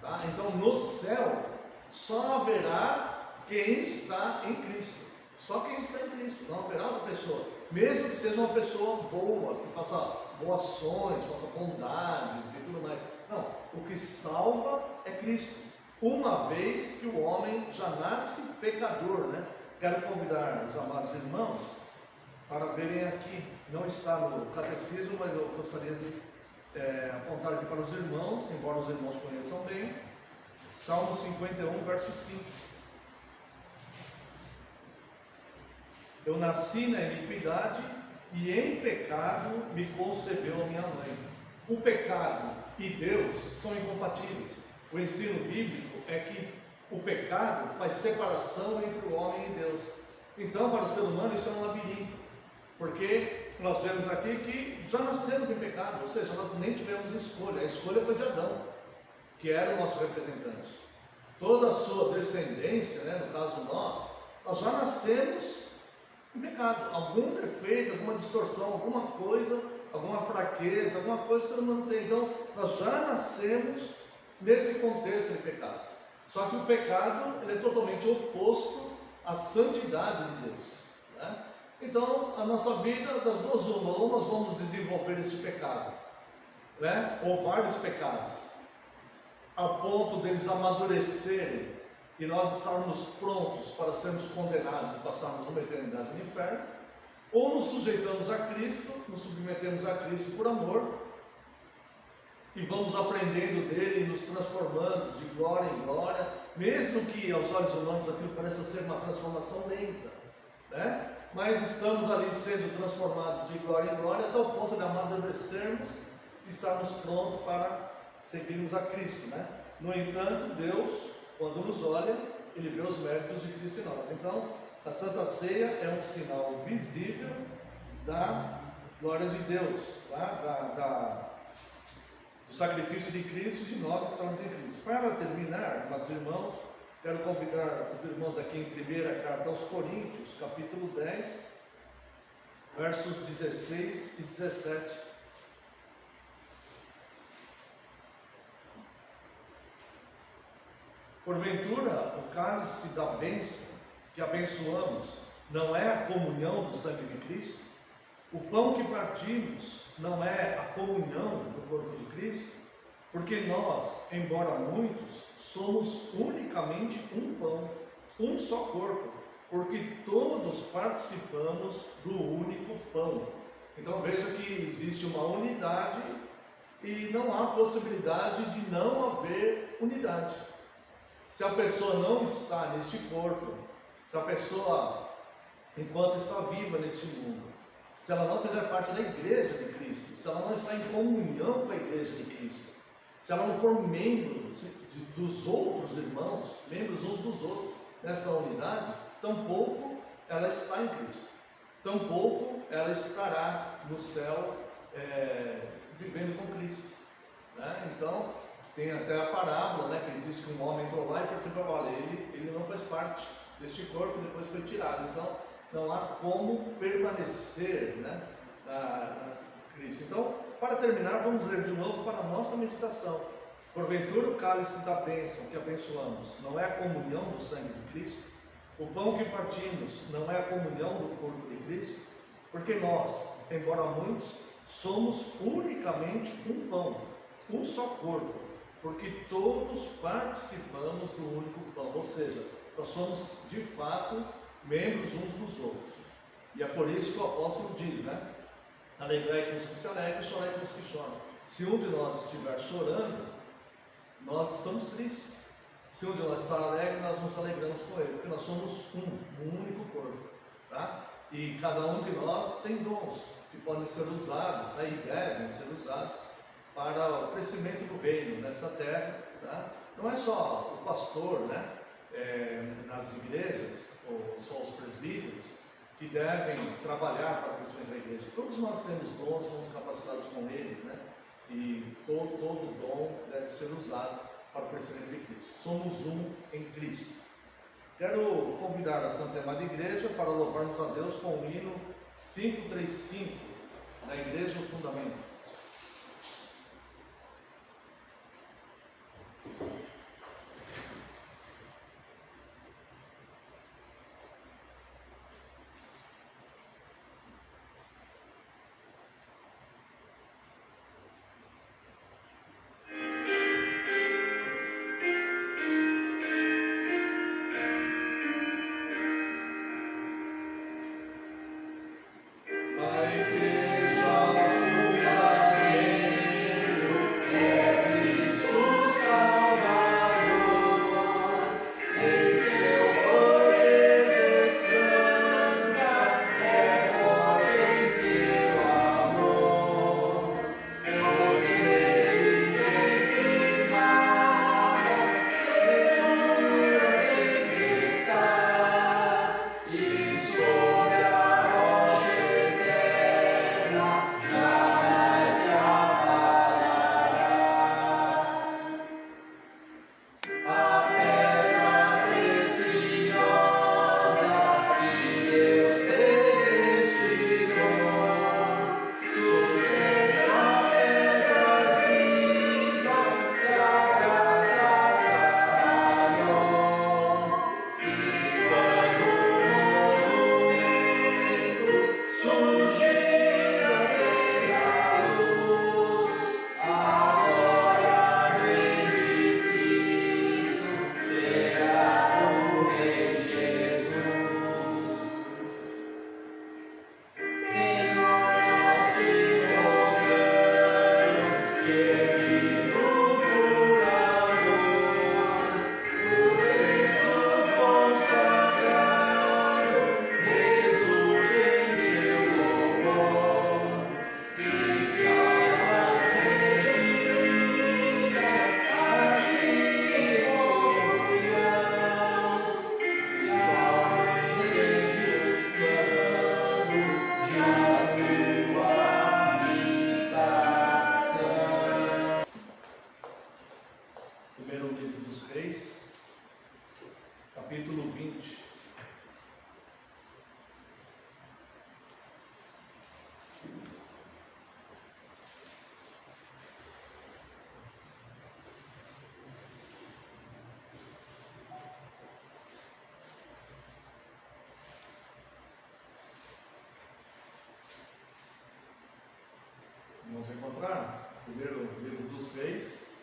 tá? Então no céu só haverá quem está em Cristo, só quem está em Cristo, não haverá outra pessoa, mesmo que seja uma pessoa boa, que faça boas ações, faça bondades e tudo mais. Não, o que salva é Cristo, uma vez que o homem já nasce pecador, né? Quero convidar os amados irmãos para verem aqui, não está no catecismo, mas eu gostaria de apontar aqui para os irmãos, embora os irmãos conheçam bem, Salmo 51, verso 5. Eu nasci na iniquidade e em pecado me concebeu a minha mãe. O pecado e Deus são incompatíveis. O ensino bíblico é que o pecado faz separação entre o homem e Deus. Então, para o ser humano, isso é um labirinto, porque nós vemos aqui que já nascemos em pecado, ou seja, nós nem tivemos escolha. A escolha foi de Adão, que era o nosso representante. Toda a sua descendência, né, no caso nós já nascemos em pecado. Algum defeito, alguma distorção, alguma coisa, alguma fraqueza, alguma coisa que o ser humano tem. Então, nós já nascemos nesse contexto de pecado. Só que o pecado, ele é totalmente oposto à santidade de Deus, né? Então, a nossa vida, das duas uma, ou nós vamos desenvolver esse pecado, né? Ou vários pecados, a ponto deles amadurecerem e nós estarmos prontos para sermos condenados e passarmos uma eternidade no inferno, ou nos sujeitamos a Cristo, nos submetemos a Cristo por amor, e vamos aprendendo dele e nos transformando de glória em glória, mesmo que aos olhos humanos aquilo pareça ser uma transformação lenta, né? Mas estamos ali sendo transformados de glória em glória, até o ponto de amadurecermos e estarmos prontos para seguirmos a Cristo, né? No entanto, Deus, quando nos olha, Ele vê os méritos de Cristo em nós. Então, a Santa Ceia é um sinal visível da glória de Deus, tá? Do sacrifício de Cristo e de nós estamos em Cristo. Para terminar, amados irmãos, quero convidar os irmãos aqui em primeira carta aos Coríntios, capítulo 10, versos 16 e 17. Porventura, o cálice da bênção que abençoamos não é a comunhão do sangue de Cristo? O pão que partimos não é a comunhão do corpo de Cristo? Porque nós, embora muitos, somos unicamente um pão, um só corpo, porque todos participamos do único pão. Então veja que existe uma unidade e não há possibilidade de não haver unidade. Se a pessoa não está neste corpo, se a pessoa, enquanto está viva neste mundo, se ela não fizer parte da igreja de Cristo, se ela não está em comunhão com a igreja de Cristo, se ela não for membro dos outros irmãos, membros uns dos outros nessa unidade, tampouco ela está em Cristo, tampouco ela estará no céu vivendo com Cristo, né? Então, tem até a parábola, né, que diz que um homem entrou lá e percebeu, olha, ele não faz parte deste corpo e depois foi tirado. Então, não há como permanecer, né, na Cristo. Então, para terminar, vamos ler de novo para a nossa meditação. Porventura, o cálice da bênção que abençoamos não é a comunhão do sangue de Cristo? O pão que partimos não é a comunhão do corpo de Cristo? Porque nós, embora muitos, somos unicamente um pão, um só corpo, porque todos participamos do único pão, ou seja, nós somos de fato membros uns dos outros. E é por isso que o apóstolo diz, né? Alegrai com os que se alegram e chorai com os que choram. Se um de nós estiver chorando, nós estamos tristes. Se um de nós está alegre, nós nos alegramos com ele, porque nós somos um único corpo, tá? E cada um de nós tem dons que podem ser usados, né, e devem ser usados para o crescimento do reino nesta terra, tá? Não é só o pastor, né, nas igrejas, ou só os presbíteros, que devem trabalhar para o crescimento da igreja. Todos nós temos dons, somos capacitados com eles, né? E todo dom deve ser usado para o crescimento de Cristo. Somos um em Cristo. Quero convidar a Santa Amada Igreja para louvarmos a Deus com o hino 535, da Igreja o Fundamento. Capítulo 20. Vamos encontrar primeiro livro dos Reis,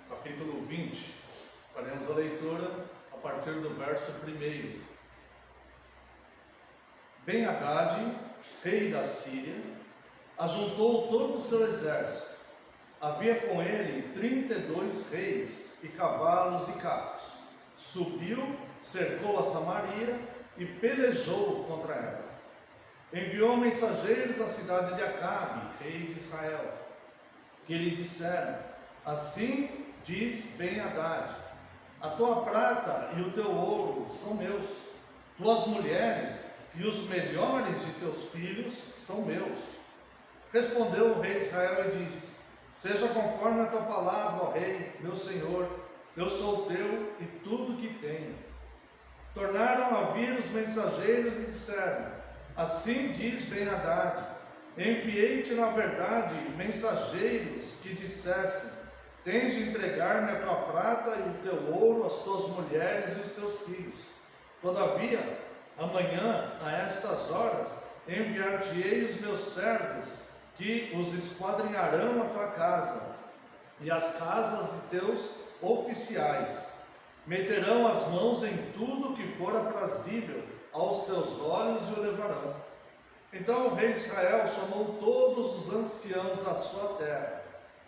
capítulo 20. Faremos a leitura a partir do verso 1. Ben-Hadad, rei da Síria, ajuntou todo o seu exército. Havia com ele 32 reis e cavalos e carros. Subiu, cercou a Samaria e pelejou contra ela. Enviou mensageiros à cidade de Acabe, rei de Israel, que lhe disseram: assim diz Ben-Hadad: a tua prata e o teu ouro são meus, tuas mulheres e os melhores de teus filhos são meus. Respondeu o rei de Israel e disse: seja conforme a tua palavra, ó rei, meu senhor, eu sou teu e tudo que tenho. Tornaram a vir os mensageiros e disseram: assim diz Ben-Hadad: enviei-te na verdade mensageiros que dissessem: tens de entregar-me a tua prata e o teu ouro, as tuas mulheres e os teus filhos. Todavia, amanhã, a estas horas, enviar-te-ei os meus servos, que os esquadrinharão a tua casa e as casas de teus oficiais. Meterão as mãos em tudo que for aprazível aos teus olhos e o levarão. Então o rei de Israel chamou todos os anciãos da sua terra.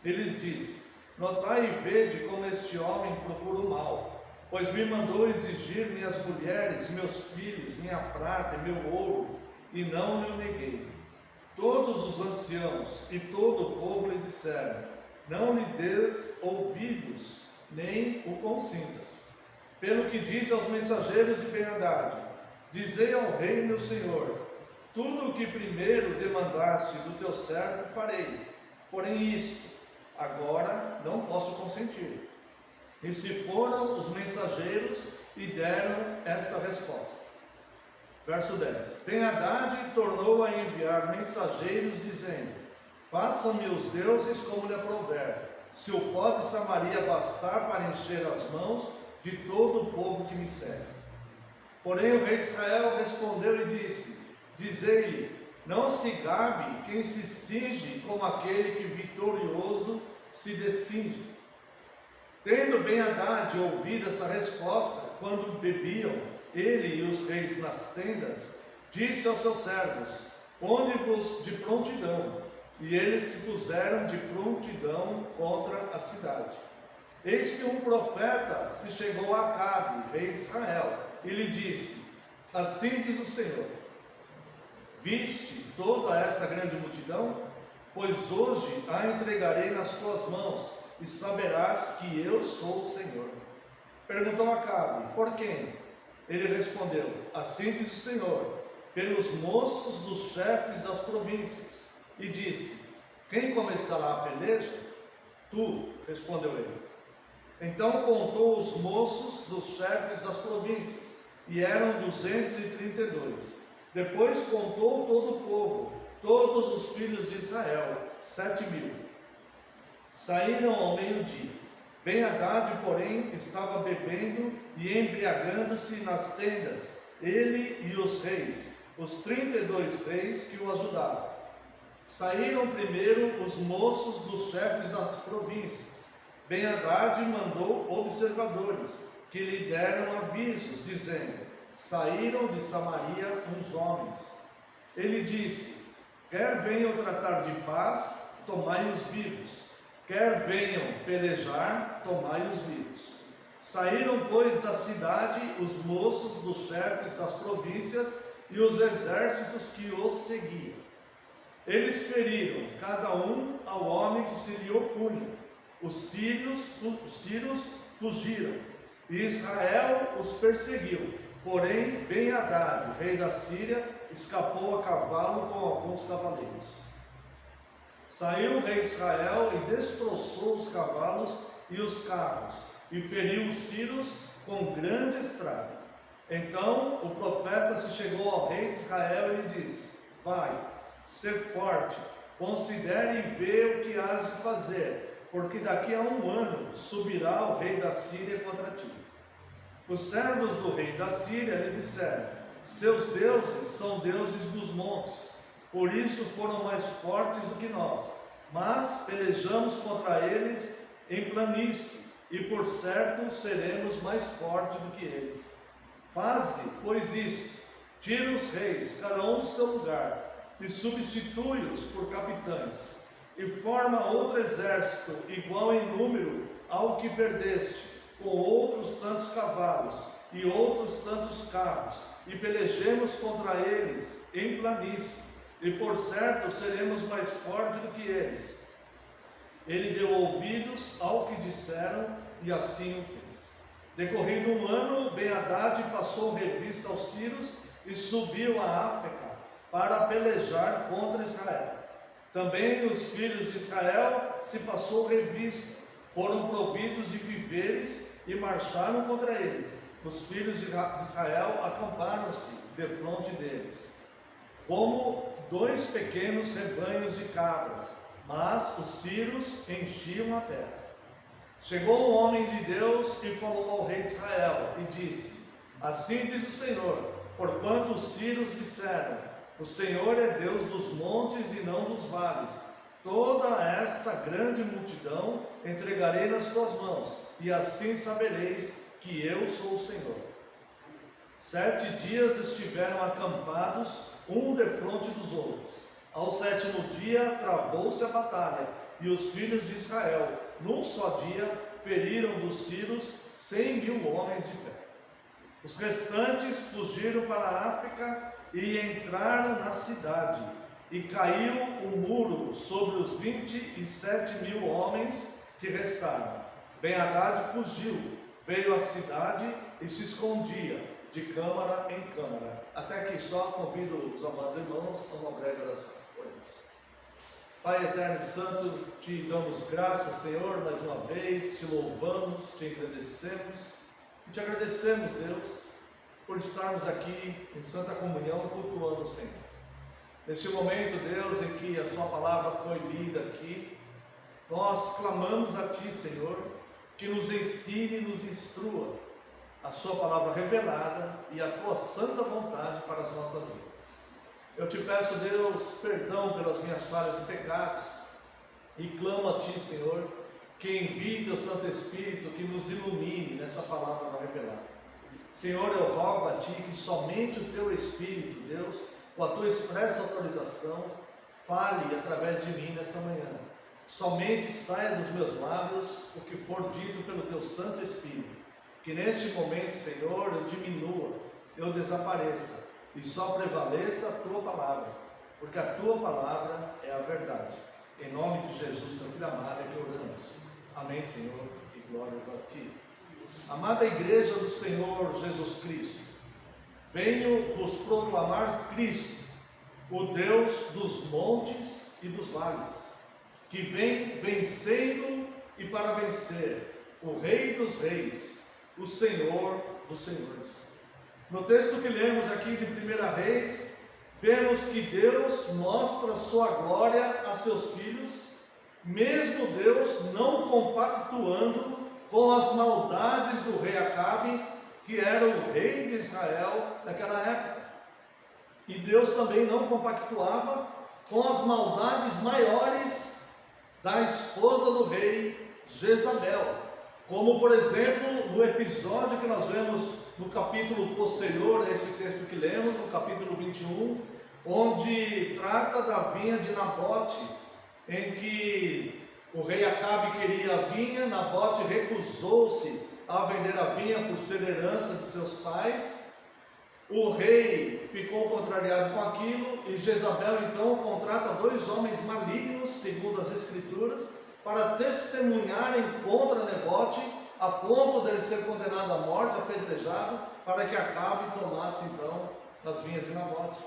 E lhes disse: notai e vede como este homem procura o mal, pois me mandou exigir minhas mulheres, meus filhos, minha prata e meu ouro, e não lhe neguei. Todos os anciãos e todo o povo lhe disseram: não lhe des ouvidos, nem o consintas. Pelo que disse aos mensageiros de Ben-Hadad: dizei ao rei meu senhor: tudo o que primeiro demandaste do teu servo farei, porém isto agora não posso consentir. E se foram os mensageiros e deram esta resposta. Verso 10. Ben-Hadad tornou a enviar mensageiros dizendo: façam-me os deuses como lhe aprouver, se o pó de Samaria bastar para encher as mãos de todo o povo que me segue. Porém o rei de Israel respondeu e disse: dizei-lhe, não se gabe quem se cinge como aquele que vitorioso se descinge. Tendo Ben-Hadad ouvido essa resposta, quando bebiam ele e os reis nas tendas, disse aos seus servos: ponde-vos de prontidão. E eles se puseram de prontidão contra a cidade. Eis que um profeta se chegou a Acabe, rei de Israel, e lhe disse: assim diz o Senhor: viste toda essa grande multidão? Pois hoje a entregarei nas tuas mãos, e saberás que eu sou o Senhor. Perguntou Acabe: por quem? Ele respondeu: assim diz o Senhor, pelos moços dos chefes das províncias. E disse: quem começará a peleja? Tu, respondeu ele. Então contou os moços dos chefes das províncias, e eram 232. Depois contou todo o povo, todos os filhos de Israel, 7.000. Saíram ao meio-dia. Ben-Hadad, porém, estava bebendo e embriagando-se nas tendas, ele e os reis, os 32 reis que o ajudavam. Saíram primeiro os moços dos chefes das províncias. Ben-Hadad mandou observadores, que lhe deram avisos, dizendo: saíram de Samaria uns homens. Ele disse: quer venham tratar de paz, tomai-os vivos; quer venham pelejar, tomai-os vivos. Saíram, pois, da cidade os moços dos chefes das províncias e os exércitos que os seguiam. Eles feriram, cada um ao homem que se lhe opunha. Os sírios fugiram, e Israel os perseguiu. Porém, Ben-Hadad, rei da Síria, escapou a cavalo com alguns cavaleiros. Saiu o rei de Israel e destroçou os cavalos e os carros, e feriu os sírios com grande estrago. Então o profeta se chegou ao rei de Israel e lhe disse: vai, ser forte, considere e vê o que has de fazer, porque daqui a 1 ano subirá o rei da Síria contra ti. Os servos do rei da Síria lhe disseram: seus deuses são deuses dos montes, por isso foram mais fortes do que nós, mas pelejamos contra eles em planície, e por certo seremos mais fortes do que eles. Faze, pois, isto: tira os reis, cada um do seu lugar, e substitui-os por capitães, e forma outro exército igual em número ao que perdeste, com outros tantos cavalos e outros tantos carros, e pelejemos contra eles em planície, e por certo seremos mais fortes do que eles. Ele deu ouvidos ao que disseram, e assim o fez. Decorrido 1 ano, Ben-Hadad passou revista aos sírios e subiu a Áfeca para pelejar contra Israel. Também os filhos de Israel se passou revista, foram providos de víveres e marcharam contra eles. Os filhos de Israel acamparam-se defronte deles, como 2 pequenos rebanhos de cabras, mas os sírios enchiam a terra. Chegou um homem de Deus e falou ao rei de Israel e disse: assim diz o Senhor, porquanto os sírios disseram: O Senhor é Deus dos montes e não dos vales. Toda esta grande multidão entregarei nas tuas mãos, e assim sabereis que eu sou o Senhor. 7 dias estiveram acampados, um defronte dos outros. Ao 7º dia travou-se a batalha, e os filhos de Israel, num só dia, feriram dos sírios 100.000 homens de pé. Os restantes fugiram para a África e entraram na cidade, e caiu o muro sobre os 27.000 homens que restaram. Ben-Hadad fugiu, veio à cidade e se escondia de câmara em câmara. Até aqui só convido os amados irmãos a uma breve oração. Pai eterno e santo, te damos graças, Senhor, mais uma vez, te louvamos, te agradecemos e te agradecemos, Deus, por estarmos aqui em santa comunhão cultuando o Senhor. Neste momento, Deus, em que a sua palavra foi lida aqui, nós clamamos a ti, Senhor, que nos ensine e nos instrua a sua palavra revelada e a tua santa vontade para as nossas vidas. Eu te peço, Deus, perdão pelas minhas falhas e pecados, e clamo a ti, Senhor, que envie teu Santo Espírito, que nos ilumine nessa palavra revelada. Senhor, eu rogo a ti que somente o teu Espírito, Deus, com a tua expressa autorização, fale através de mim nesta manhã. Somente saia dos meus lábios o que for dito pelo teu Santo Espírito. Que neste momento, Senhor, eu diminua, eu desapareça, e só prevaleça a tua palavra, porque a tua palavra é a verdade. Em nome de Jesus, teu filho amado, é que oramos. Amém, Senhor, e glórias a ti. Amada igreja do Senhor Jesus Cristo, venho vos proclamar Cristo, o Deus dos montes e dos vales, que vem vencendo e para vencer, o Rei dos reis, o Senhor dos senhores. No texto que lemos aqui de 1 Reis, vemos que Deus mostra sua glória a seus filhos, mesmo Deus não compactuando com as maldades do rei Acabe, que era o rei de Israel naquela época. E Deus também não compactuava com as maldades maiores da esposa do rei, Jezabel. Como, por exemplo, no episódio que nós vemos no capítulo posterior a esse texto que lemos, no capítulo 21, onde trata da vinha de Nabote, em que o rei Acabe queria a vinha, Nabote recusou-se a vender a vinha por ser herança de seus pais. O rei ficou contrariado com aquilo e Jezabel então contrata 2 homens malignos, segundo as escrituras, para testemunharem contra Nabote, a ponto dele ser condenado à morte, apedrejado, para que Acabe tomasse então as vinhas de Nabote.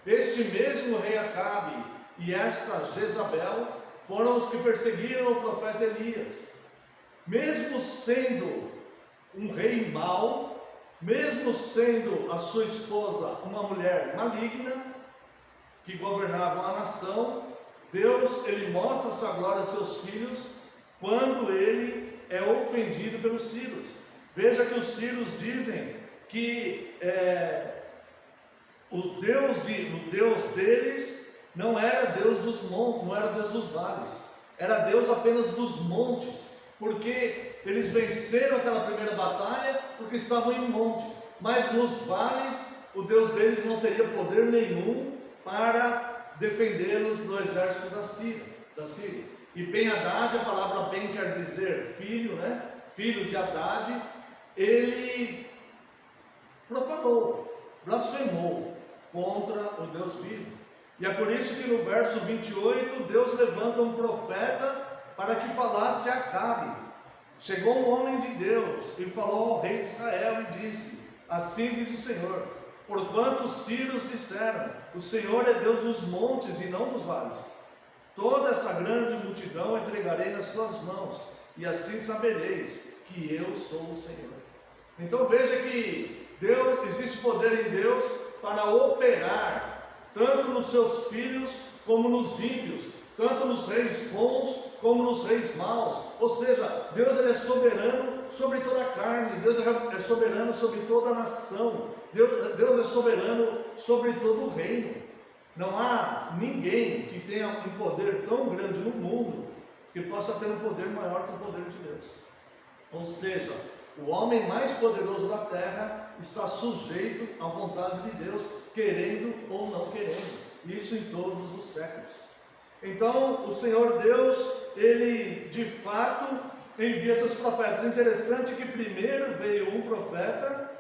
Este mesmo rei Acabe e esta Jezabel foram os que perseguiram o profeta Elias. Mesmo sendo um rei mau, mesmo sendo a sua esposa uma mulher maligna, que governava a nação, Deus, ele mostra a sua glória a seus filhos, quando ele é ofendido pelos sírios. Veja que os sírios dizem que o Deus deles não era Deus dos montes, não era Deus dos vales, era Deus apenas dos montes, porque eles venceram aquela primeira batalha porque estavam em montes, mas nos vales o Deus deles não teria poder nenhum para defendê-los do exército da Síria. E Ben-Hadad, a palavra Ben quer dizer filho, né? Filho de Hadad, ele profanou, blasfemou contra o Deus vivo. E é por isso que no verso 28, Deus levanta um profeta para que falasse a Acabe. Chegou um homem de Deus e falou ao rei de Israel e disse: assim diz o Senhor, porquanto os sírios disseram, o Senhor é Deus dos montes e não dos vales. Toda essa grande multidão entregarei nas tuas mãos, e assim sabereis que eu sou o Senhor. Então veja que Deus, existe poder em Deus para operar, tanto nos seus filhos como nos ímpios, tanto nos reis bons como nos reis maus. Ou seja, Deus ele é soberano sobre toda a carne, Deus é soberano sobre toda a nação, Deus é soberano sobre todo o reino. Não há ninguém que tenha um poder tão grande no mundo que possa ter um poder maior que o poder de Deus. Ou seja, o homem mais poderoso da terra está sujeito à vontade de Deus, querendo ou não querendo. Isso em todos os séculos. Então, o Senhor Deus, Ele de fato envia seus profetas. Interessante que primeiro veio um profeta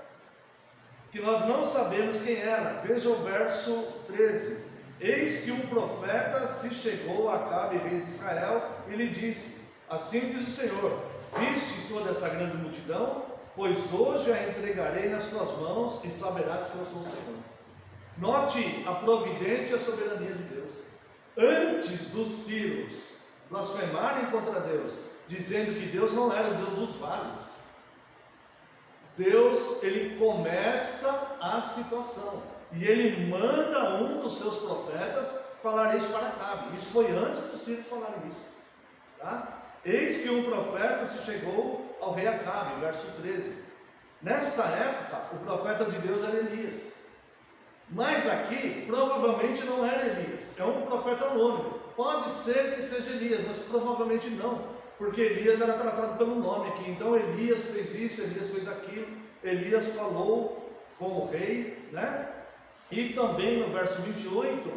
que nós não sabemos quem era. Veja o verso 13. Eis que um profeta se chegou a Acabe, rei de Israel, e lhe disse: assim diz o Senhor, viste toda essa grande multidão? Pois hoje a entregarei nas tuas mãos e saberás que eu sou o Senhor. Note a providência e a soberania de Deus. Antes dos sírios blasfemarem contra Deus, dizendo que Deus não era o Deus dos vales, Deus, Ele começa a situação. E Ele manda um dos seus profetas falar isso para Acabe. Isso foi antes dos sírios falarem isso. Tá? Eis que um profeta se chegou ao rei Acabe, verso 13. Nesta época, o profeta de Deus era Elias. Mas aqui, provavelmente não era Elias. É um profeta anônimo. Pode ser que seja Elias, mas provavelmente não. Porque Elias era tratado pelo nome aqui. Então Elias fez isso, Elias fez aquilo. Elias falou com o rei, né? E também no verso 28,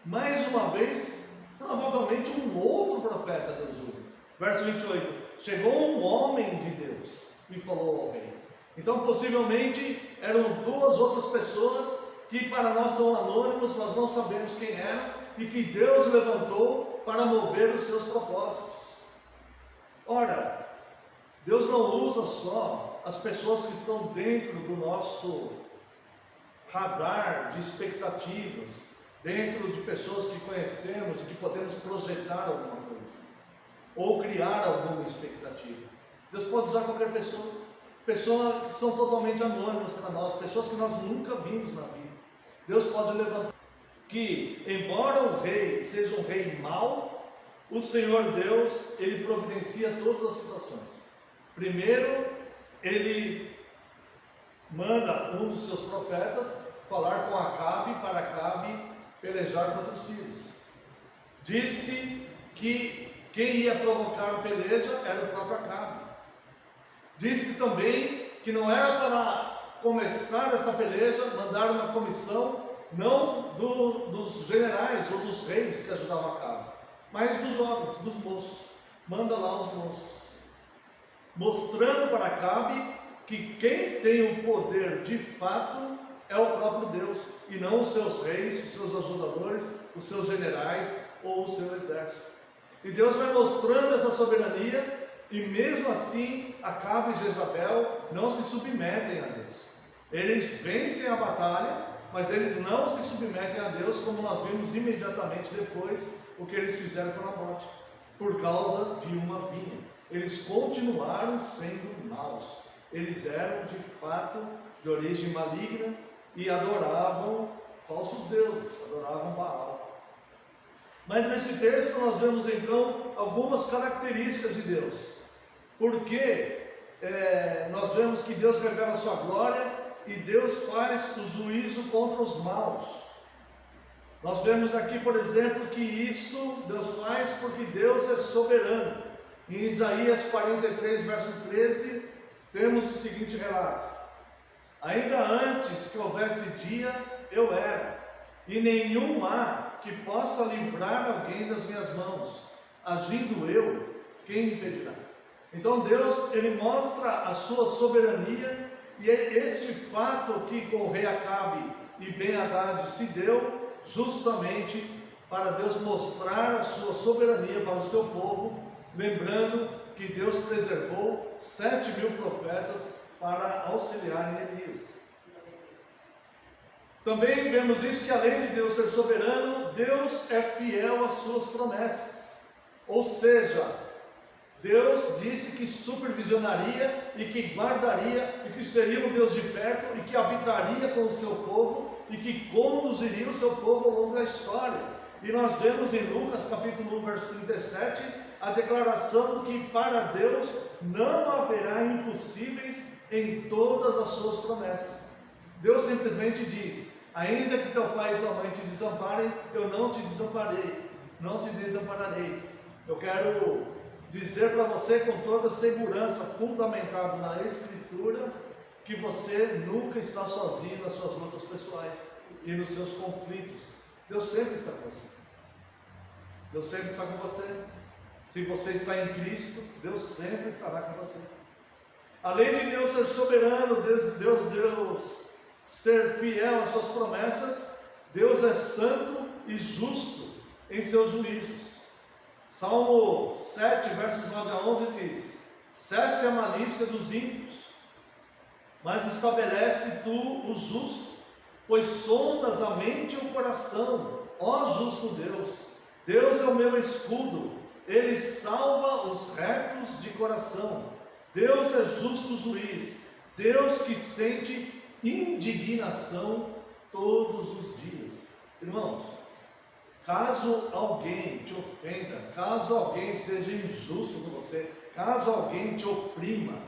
mais uma vez, provavelmente um outro profeta Deus usa. Verso 28, chegou um homem de Deus e falou ao rei. Então possivelmente eram duas outras pessoas que para nós são anônimos, nós não sabemos quem eram, e que Deus levantou para mover os seus propósitos. Ora, Deus não usa só as pessoas que estão dentro do nosso radar de expectativas, dentro de pessoas que conhecemos e que podemos projetar alguma coisa, ou criar alguma expectativa. Deus pode usar qualquer pessoa, pessoas que são totalmente anônimas para nós, pessoas que nós nunca vimos na vida. Deus pode levantar, que embora o rei seja um rei mau, o Senhor Deus, Ele providencia todas as situações. Primeiro, Ele manda um dos seus profetas falar com Acabe, para Acabe pelejar contra os sírios. Disse que quem ia provocar a peleja era o próprio Acabe. Disse também que não era para começar essa peleja, mandar uma comissão, não dos generais ou dos reis que ajudavam Acabe, mas dos jovens, dos moços. Manda lá os moços, mostrando para Acabe que quem tem o poder de fato é o próprio Deus, e não os seus reis, os seus ajudadores, os seus generais ou o seu exército. E Deus vai mostrando essa soberania, e mesmo assim Acabe e Jezabel não se submetem a Deus. Eles vencem a batalha, mas eles não se submetem a Deus, como nós vimos imediatamente depois o que eles fizeram com Nabote, por causa de uma vinha. Eles continuaram sendo maus. Eles eram de fato de origem maligna e adoravam falsos deuses, adoravam Baal. Mas nesse texto nós vemos então algumas características de Deus. Porque nós vemos que Deus revela a sua glória e Deus faz o juízo contra os maus. Nós vemos aqui, por exemplo, que isto Deus faz porque Deus é soberano. Em Isaías 43, verso 13, temos o seguinte relato: ainda antes que houvesse dia, eu era, e nenhum há que possa livrar alguém das minhas mãos. Agindo eu, quem me impedirá? Então Deus, Ele mostra a sua soberania, e é este fato que com o rei Acabe e Ben-Hadad se deu justamente para Deus mostrar a sua soberania para o seu povo, lembrando que Deus preservou 7.000 profetas para auxiliarem Elias. Também vemos isso, que além de Deus ser soberano, Deus é fiel às suas promessas. Ou seja, Deus disse que supervisionaria e que guardaria, e que seria um Deus de perto, e que habitaria com o seu povo, e que conduziria o seu povo ao longo da história. E nós vemos em Lucas capítulo 1, verso 37, a declaração de que para Deus não haverá impossíveis em todas as suas promessas. Deus simplesmente diz: Ainda que teu pai e tua mãe te desamparem, eu não te desamparei, não te desampararei. Eu quero dizer para você com toda segurança, fundamentado na Escritura, que você nunca está sozinho nas suas lutas pessoais e nos seus conflitos. Deus sempre está com você. Deus sempre está com você. Se você está em Cristo, Deus sempre estará com você. Além de Deus ser soberano, Deus ser fiel às suas promessas, Deus é santo e justo em seus juízos. Salmo 7, versos 9 a 11 diz: cesse a malícia dos ímpios, mas estabelece tu o justo, pois sondas a mente e o coração, ó justo Deus. Deus é o meu escudo, Ele salva os retos de coração. Deus é justo juiz, Deus que sente indignação todos os dias. Irmãos, caso alguém te ofenda, caso alguém seja injusto com você, caso alguém te oprima,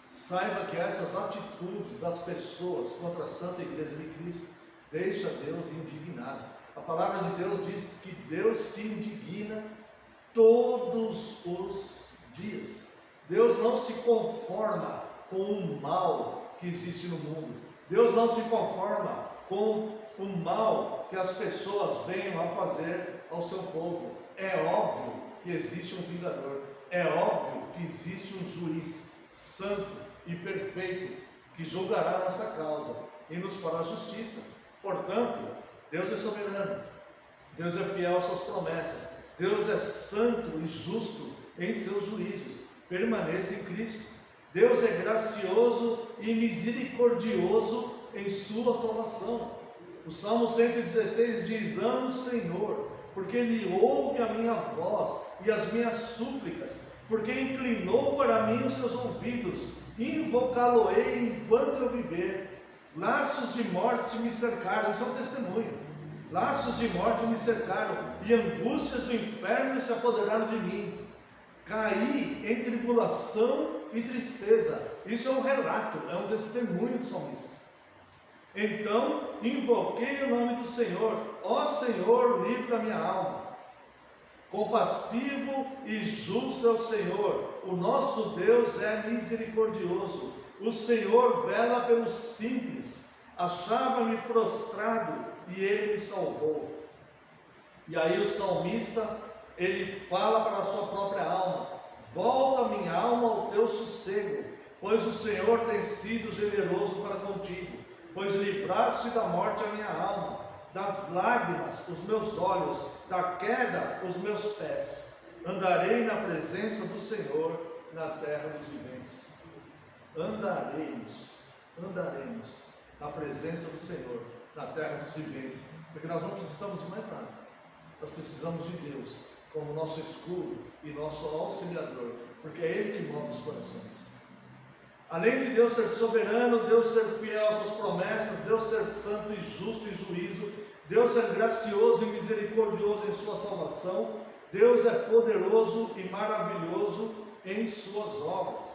saiba que essas atitudes das pessoas contra a Santa Igreja de Cristo deixa Deus indignado. A palavra de Deus diz que Deus se indigna todos os dias. Deus não se conforma com o mal que existe no mundo. Deus não se conforma com o mal que as pessoas venham a fazer ao seu povo. É óbvio que existe um vingador. É óbvio que existe um juiz santo e perfeito que julgará a nossa causa e nos fará justiça. Portanto, Deus é soberano. Deus é fiel às suas promessas. Deus é santo e justo em seus juízos. Permaneça em Cristo. Deus é gracioso e misericordioso em sua salvação. O Salmo 116 diz: amo o Senhor, porque Ele ouve a minha voz e as minhas súplicas, porque inclinou para mim os seus ouvidos. Invocá-lo-ei enquanto eu viver. Laços de morte me cercaram. Isso é um testemunho. Laços de morte me cercaram, e angústias do inferno se apoderaram de mim. Caí em tribulação e tristeza. Isso é um relato, é um testemunho do salmista. Então invoquei o nome do Senhor. Ó Senhor, livra a minha alma. Compassivo e justo é o Senhor. O nosso Deus é misericordioso. O Senhor vela pelos simples. Achava-me prostrado e Ele me salvou. E aí o salmista, ele fala para a sua própria alma: volta minha alma ao teu sossego, pois o Senhor tem sido generoso para contigo, pois livraste da morte a minha alma, das lágrimas os meus olhos, da queda os meus pés. Andarei na presença do Senhor na terra dos viventes. Andaremos na presença do Senhor na terra dos viventes, porque nós não precisamos de mais nada. Nós precisamos de Deus como nosso escudo e nosso auxiliador, porque é Ele que move os corações. Além de Deus ser soberano, Deus ser fiel às suas promessas, Deus ser santo e justo em juízo, Deus ser gracioso e misericordioso em sua salvação, Deus é poderoso e maravilhoso em suas obras.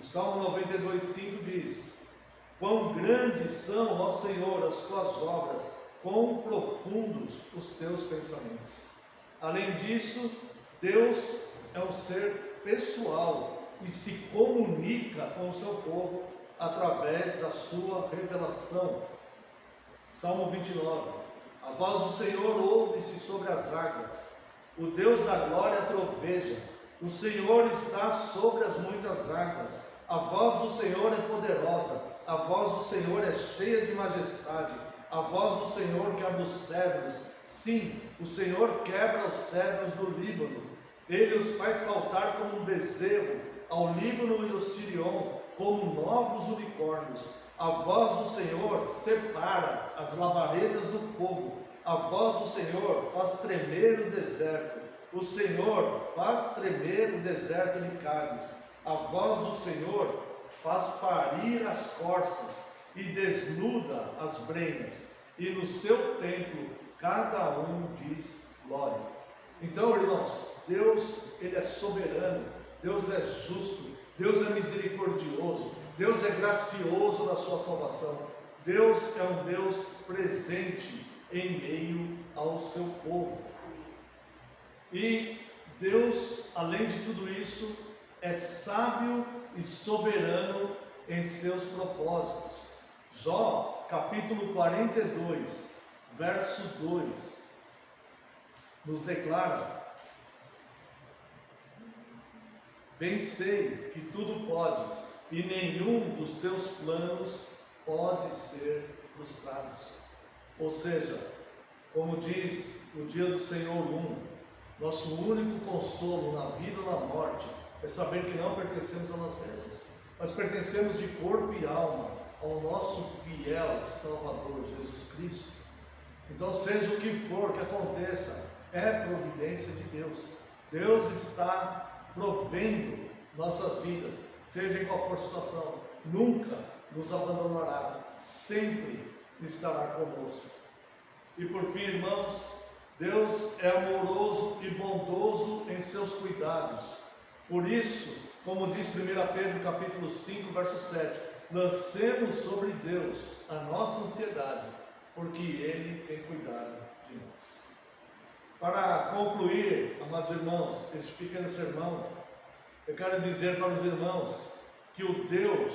O Salmo 92:5 diz: quão grandes são, ó Senhor, as tuas obras, quão profundos os teus pensamentos. Além disso, Deus é um ser pessoal e se comunica com o seu povo através da sua revelação. Salmo 29: a voz do Senhor ouve-se sobre as águas, o Deus da glória troveja, o Senhor está sobre as muitas águas, a voz do Senhor é poderosa, a voz do Senhor é cheia de majestade, a voz do Senhor quebra os cedros. Sim, o Senhor quebra os cedros do Líbano, Ele os faz saltar como um bezerro, ao Líbano e ao Sirion, como novos unicórnios. A voz do Senhor separa as labaredas do fogo, a voz do Senhor faz tremer o deserto, o Senhor faz tremer o deserto de Cádiz, a voz do Senhor faz parir as corças e desnuda as brenhas, e no seu templo cada um diz glória. Então, irmãos, Deus, Ele é soberano, Deus é justo, Deus é misericordioso, Deus é gracioso na sua salvação, Deus é um Deus presente em meio ao seu povo. E Deus, além de tudo isso, é sábio e soberano em seus propósitos. Jó, capítulo 42, verso 2, nos declara: bem sei que tudo podes, e nenhum dos teus planos pode ser frustrado. Ou seja, como diz o dia do Senhor 1, nosso único consolo na vida ou na morte é saber que não pertencemos a nós mesmos, mas pertencemos de corpo e alma ao nosso fiel Salvador, Jesus Cristo. Então, seja o que for que aconteça, é providência de Deus. Deus está provendo nossas vidas, seja em qual for a situação, nunca nos abandonará, sempre estará conosco. E por fim, irmãos, Deus é amoroso e bondoso em seus cuidados. Por isso, como diz 1 Pedro capítulo 5, verso 7, lancemos sobre Deus a nossa ansiedade, porque Ele tem cuidado de nós. Para concluir, amados irmãos, este pequeno sermão, eu quero dizer para os irmãos que o Deus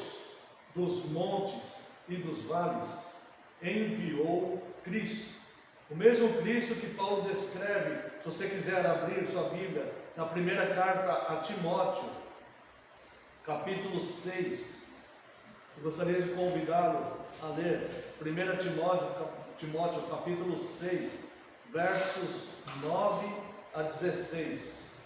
dos montes e dos vales enviou Cristo. O mesmo Cristo que Paulo descreve, se você quiser abrir sua Bíblia, na primeira carta a Timóteo, capítulo 6. Eu gostaria de convidá-lo a ler 1 Timóteo, capítulo 6, versos 9 a 16.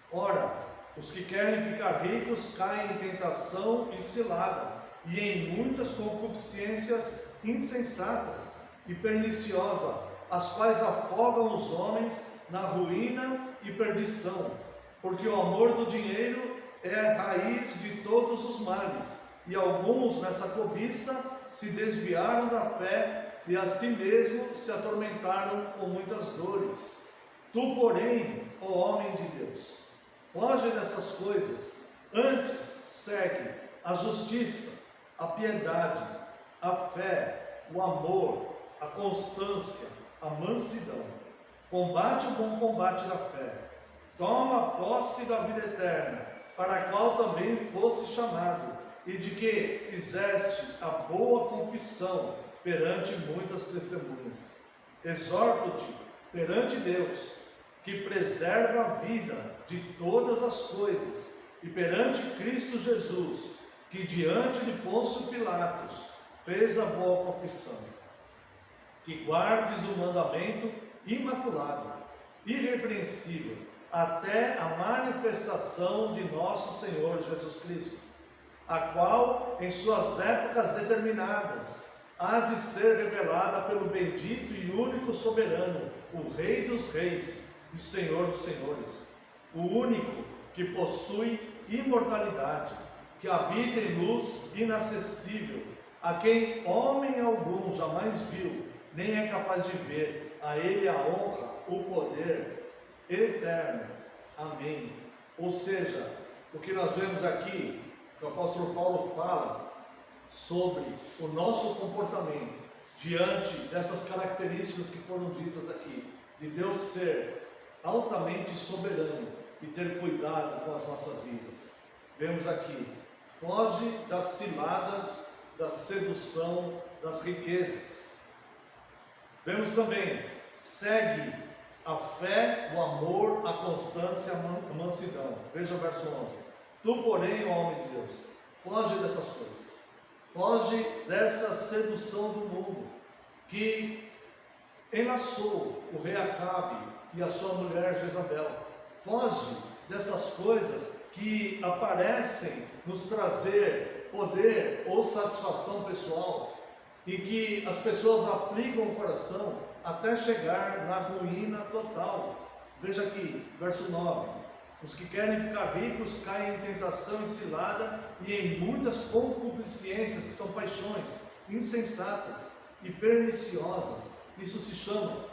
Ora, os que querem ficar ricos caem em tentação e cilada, e em muitas concupiscências insensatas e perniciosas, as quais afogam os homens na ruína e perdição, porque o amor do dinheiro é a raiz de todos os males, e alguns nessa cobiça se desviaram da fé e a si mesmos se atormentaram com muitas dores. Tu, porém, ó homem de Deus, foge dessas coisas, antes segue a justiça, a piedade, a fé, o amor, a constância, a mansidão. Combate o bom combate da fé. Toma posse da vida eterna, para a qual também fosse chamado, e de que fizeste a boa confissão perante muitas testemunhas. Exorto-te perante Deus, que preserva a vida de todas as coisas, e perante Cristo Jesus, que diante de Pôncio Pilatos fez a boa confissão, que guardes o mandamento imaculado, irrepreensível, até a manifestação de nosso Senhor Jesus Cristo, a qual, em suas épocas determinadas, há de ser revelada pelo bendito e único soberano, o Rei dos Reis e Senhor dos Senhores, o único que possui imortalidade, que habita em luz inacessível, a quem homem algum jamais viu, nem é capaz de ver. A Ele a honra, o poder eterno. Amém. Ou seja, o que nós vemos aqui, que o apóstolo Paulo fala sobre o nosso comportamento diante dessas características que foram ditas aqui, de Deus ser altamente soberano e ter cuidado com as nossas vidas. Vemos aqui: foge das ciladas, da sedução das riquezas. Vemos também: segue a fé, o amor, a constância, a mansidão. Veja o verso 11. Tu, porém, ó homem de Deus, foge dessas coisas. Foge dessa sedução do mundo que enlaçou o rei Acabe e a sua mulher Jezabel. Foge dessas coisas que aparecem nos trazer poder ou satisfação pessoal e que as pessoas aplicam o coração até chegar na ruína total. Veja aqui, verso 9: os que querem ficar ricos caem em tentação e cilada e em muitas concupiscências, que são paixões insensatas e perniciosas. Isso se chama,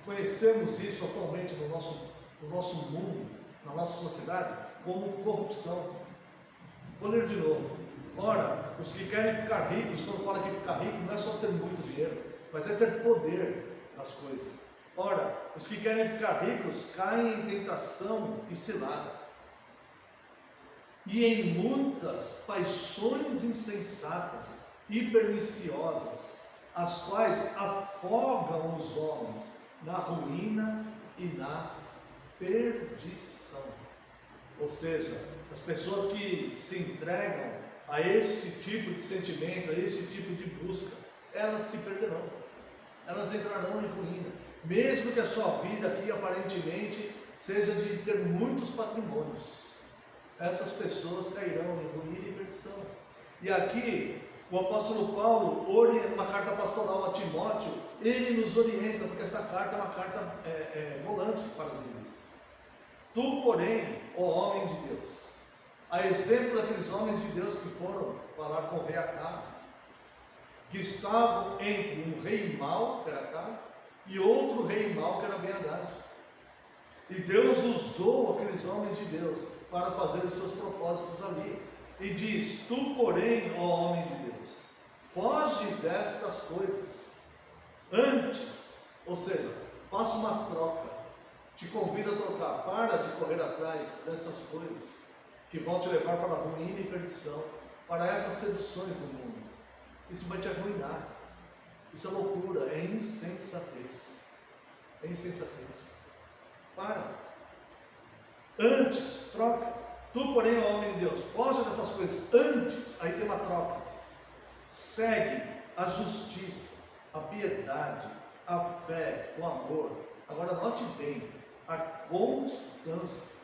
conhecemos isso atualmente no nosso mundo, na nossa sociedade, como corrupção. Vou ler de novo. Ora, os que querem ficar ricos, quando fala que ficar rico, não é só ter muito dinheiro, mas é ter poder nas coisas. Ora, os que querem ficar ricos caem em tentação e cilada, e em muitas paixões insensatas e perniciosas, as quais afogam os homens na ruína e na perdição. Ou seja, as pessoas que se entregam a esse tipo de sentimento, a esse tipo de busca, elas se perderão, elas entrarão em ruína, mesmo que a sua vida aqui aparentemente seja de ter muitos patrimônios. Essas pessoas cairão em ruína e perdição. E aqui o apóstolo Paulo, uma carta pastoral a Timóteo, ele nos orienta, porque essa carta é uma carta volante para as igrejas. Tu, porém, ó homem de Deus, a exemplo daqueles homens de Deus que foram falar com o rei Acabe, que estavam entre um rei mau, que era Acabe, e outro rei mau, que era Ben-Hadad. E Deus usou aqueles homens de Deus para fazer os seus propósitos ali. E diz: tu, porém, ó homem de Deus, foge destas coisas. Antes, ou seja, faça uma troca. Te convido a trocar. Para de correr atrás dessas coisas que vão te levar para a ruína e perdição, para essas seduções do mundo. Isso vai te arruinar. Isso é loucura, é insensatez. É insensatez. Para. Antes, troca. Tu, porém, ó homem de Deus, foge dessas coisas. Antes, aí tem uma troca. Segue a justiça, a piedade, a fé, o amor. Agora note bem, a constância.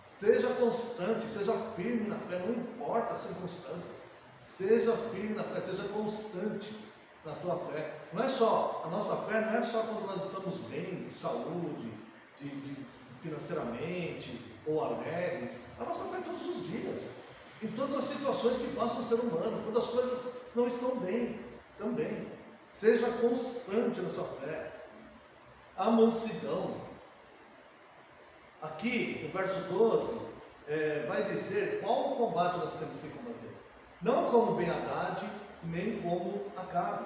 Seja constante, seja firme na fé, não importa as circunstâncias. Seja firme na fé, seja constante na tua fé. Não é só, a nossa fé não é só quando nós estamos bem, de saúde, financeiramente, ou alegres. A nossa fé é todos os dias, em todas as situações que passam o ser humano, quando as coisas não estão bem, também. Seja constante na sua fé. A mansidão. Aqui, o verso 12, vai dizer qual o combate nós temos que combater. Não como Ben-Hadad, nem como Acabe,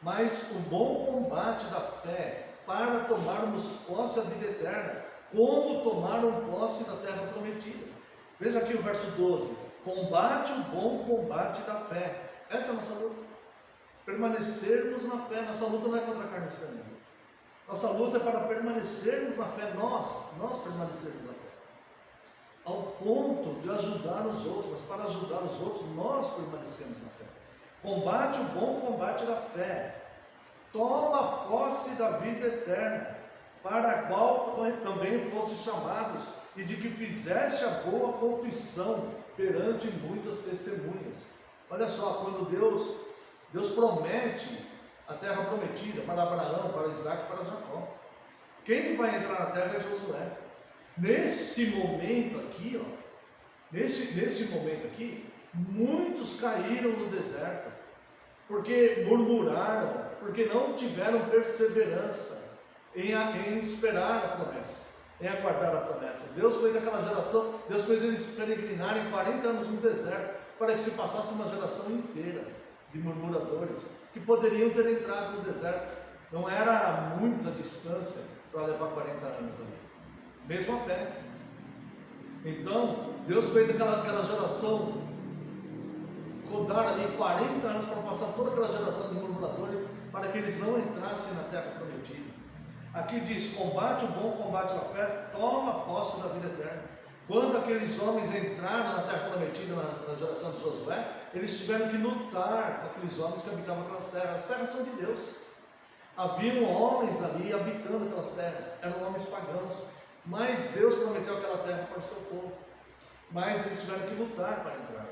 mas o bom combate da fé, para tomarmos posse da vida eterna, como tomaram posse da terra prometida. Veja aqui o verso 12: combate o bom combate da fé. Essa é a nossa luta. Permanecermos na fé. Nossa luta não é contra a carne e sangue. Nossa luta é para permanecermos na fé, nós permanecermos na fé, ao ponto de ajudar os outros. Mas para ajudar os outros, nós permanecemos na fé. Combate o bom combate da fé, toma posse da vida eterna, para a qual também foste chamados, e de que fizeste a boa confissão perante muitas testemunhas. Olha só, quando Deus promete a terra prometida para Abraão, para Isaac, para Jacó, quem vai entrar na terra é Josué. Nesse momento aqui, nesse momento aqui, muitos caíram no deserto, porque murmuraram, porque não tiveram perseverança em esperar a promessa, em aguardar a promessa. Deus fez aquela geração, Deus fez eles peregrinarem 40 anos no deserto, para que se passasse uma geração inteira de murmuradores, que poderiam ter entrado no deserto. Não era muita distância para levar 40 anos ali, mesmo a pé. Então, Deus fez aquela geração rodar ali 40 anos para passar toda aquela geração de murmuradores, para que eles não entrassem na terra prometida. Aqui diz: combate o bom combate da fé, toma posse da vida eterna. Quando aqueles homens entraram na terra prometida, na geração de Josué, eles tiveram que lutar com aqueles homens que habitavam aquelas terras. As terras são de Deus. Haviam homens ali habitando aquelas terras, eram homens pagãos, mas Deus prometeu aquela terra para o seu povo. Mas eles tiveram que lutar para entrar.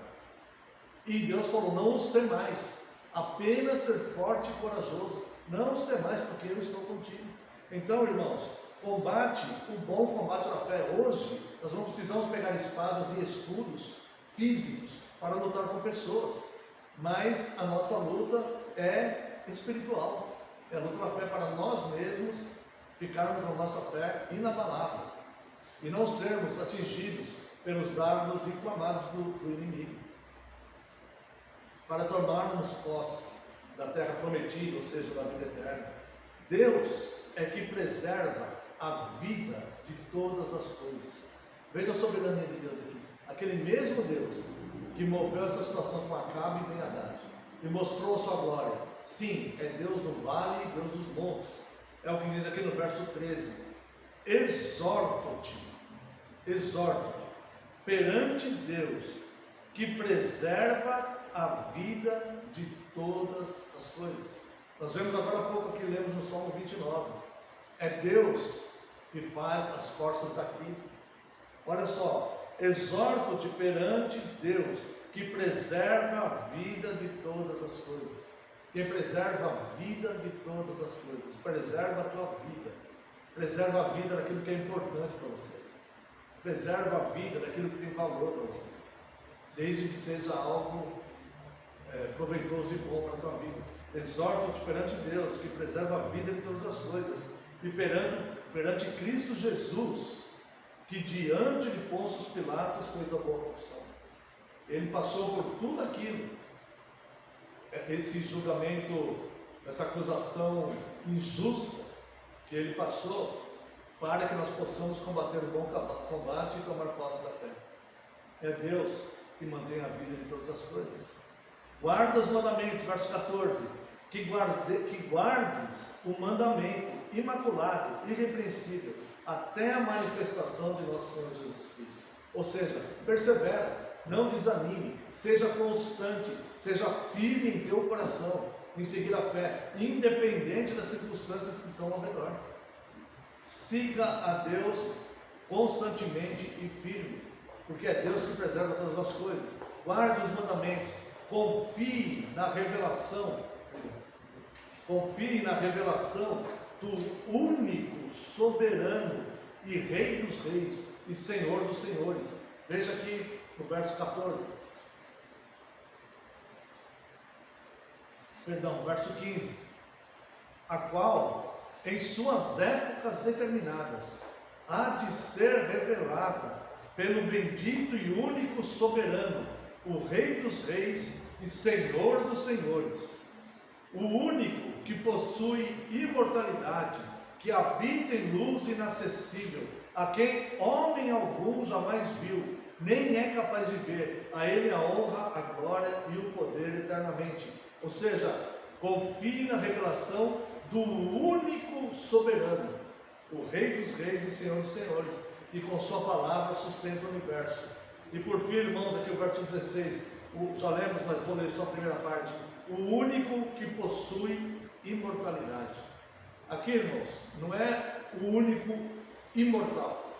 E Deus falou: não os temais, apenas ser forte e corajoso. Não os temais, porque eu estou contigo. Então, irmãos, combate o bom combate da fé. Hoje nós não precisamos pegar espadas e escudos físicos para lutar com pessoas, mas a nossa luta é espiritual. É a luta da fé para nós mesmos ficarmos na nossa fé inabalável e não sermos atingidos pelos dardos inflamados do inimigo, para tomarmos posse da terra prometida, ou seja, da vida eterna. Deus é que preserva a vida de todas as coisas. Veja a soberania de Deus aqui. Aquele mesmo Deus que moveu essa situação com Acabe e Ben-Hadad e mostrou sua glória. Sim, é Deus do vale e Deus dos montes. É o que diz aqui no verso 13. Exorto-te perante Deus, que preserva a vida de todas as coisas. Nós vemos agora há pouco aqui, lemos no Salmo 29. É Deus que faz as forças daqui. Olha só, exorto-te perante Deus, que preserva a vida de todas as coisas. Quem preserva a vida de todas as coisas, preserva a tua vida, preserva a vida daquilo que é importante para você, preserva a vida daquilo que tem valor para você, desde que seja algo proveitoso e bom para a tua vida. Exorta-te perante Deus, que preserva a vida de todas as coisas, e perante Cristo Jesus, que diante de Pôncio Pilatos fez a boa confissão. Ele passou por tudo aquilo, esse julgamento, essa acusação injusta que ele passou, para que nós possamos combater o bom combate e tomar posse da fé. É Deus que mantém a vida de todas as coisas. Guarda os mandamentos, verso 14, que guardes o mandamento imaculado, irrepreensível, até a manifestação de nosso Senhor Jesus Cristo. Ou seja, persevera, não desanime, seja constante, seja firme em teu coração, em seguir a fé, independente das circunstâncias que estão ao redor. Siga a Deus constantemente e firme, porque é Deus que preserva todas as coisas. Guarde os mandamentos, confie na revelação do único soberano e Rei dos reis e Senhor dos senhores. Veja aqui no verso 14. Verso 15. A qual, em suas épocas determinadas, há de ser revelada pelo bendito e único soberano, o Rei dos reis e Senhor dos senhores, o único que possui imortalidade, que habita em luz inacessível, a quem homem algum jamais viu, nem é capaz de ver. A ele a honra, a glória e o poder eternamente. Ou seja, confie na revelação do único soberano, o Rei dos reis e Senhor dos senhores, que com sua palavra sustenta o universo. E por fim, irmãos, aqui o verso 16, já lemos, mas vou ler só a primeira parte. O único que possui imortalidade. Aqui, irmãos, não é o único imortal,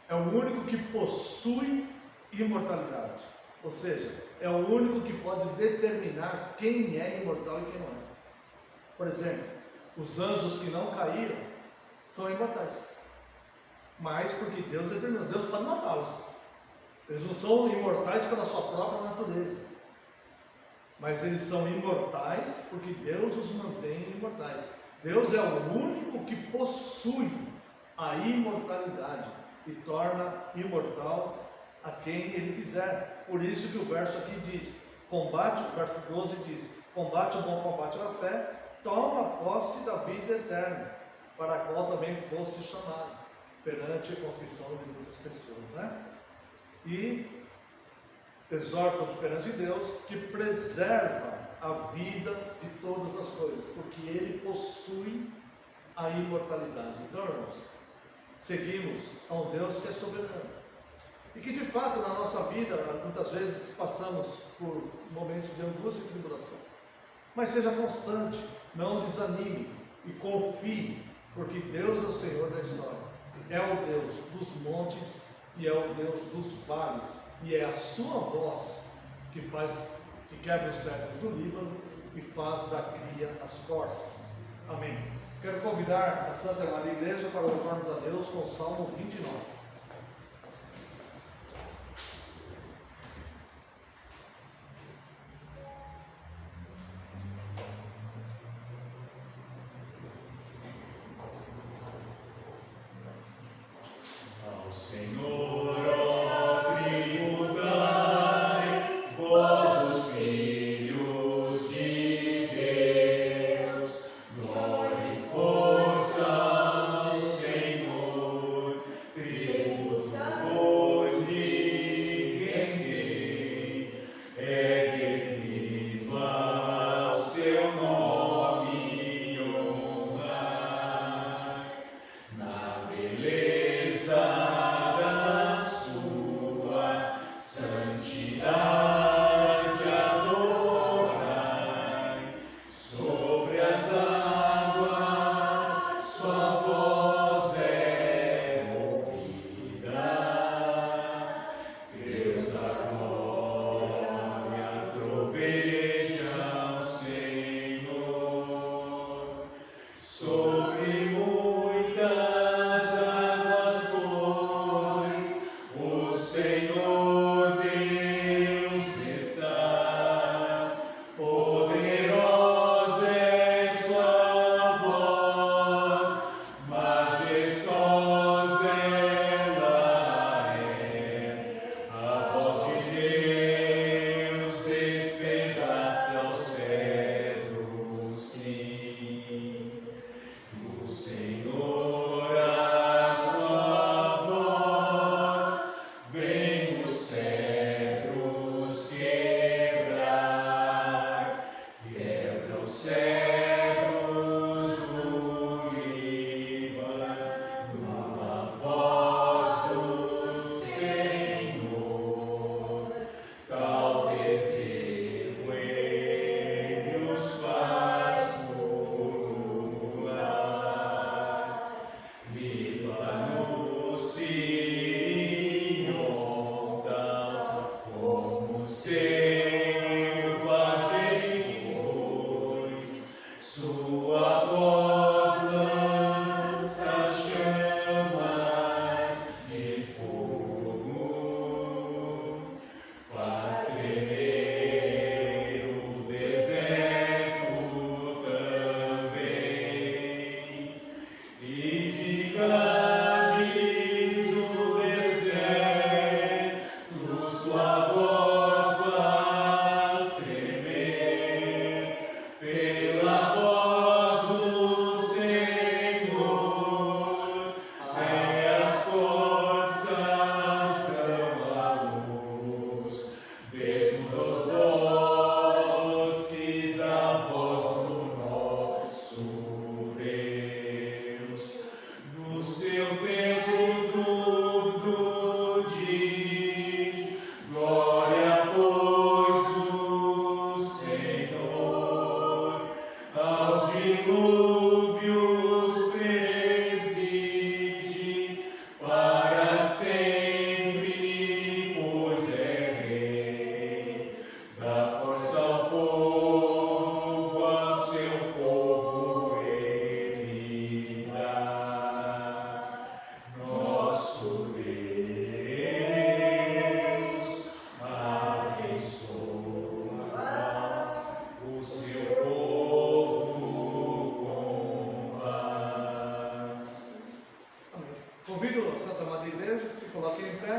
é o único que possui imortalidade. Ou seja, é o único que pode determinar quem é imortal e quem não é. Por exemplo, os anjos que não caíram são imortais, mas porque Deus determinou. Deus pode matá-los. Eles não são imortais pela sua própria natureza, mas eles são imortais porque Deus os mantém imortais. Deus é o único que possui a imortalidade e torna imortal a quem Ele quiser. Por isso que o verso aqui diz, o verso 12 diz, combate o bom combate da fé, toma posse da vida eterna, para a qual também fosse chamado, perante a confissão de muitas pessoas, né? E exorta-te perante Deus, que preserva a vida de todas as coisas, porque Ele possui a imortalidade. Então, irmãos, seguimos a um Deus que é soberano, e que de fato na nossa vida, muitas vezes passamos por momentos de angústia e tribulação, mas seja constante, não desanime e confie, porque Deus é o Senhor da história, é o Deus dos montes e é o Deus dos vales, e é a sua voz que quebra os cedros do Líbano e faz da cria as corças. Amém. Quero convidar a Santa Maria Igreja para louvarmos a Deus com o Salmo 29. Ao Senhor.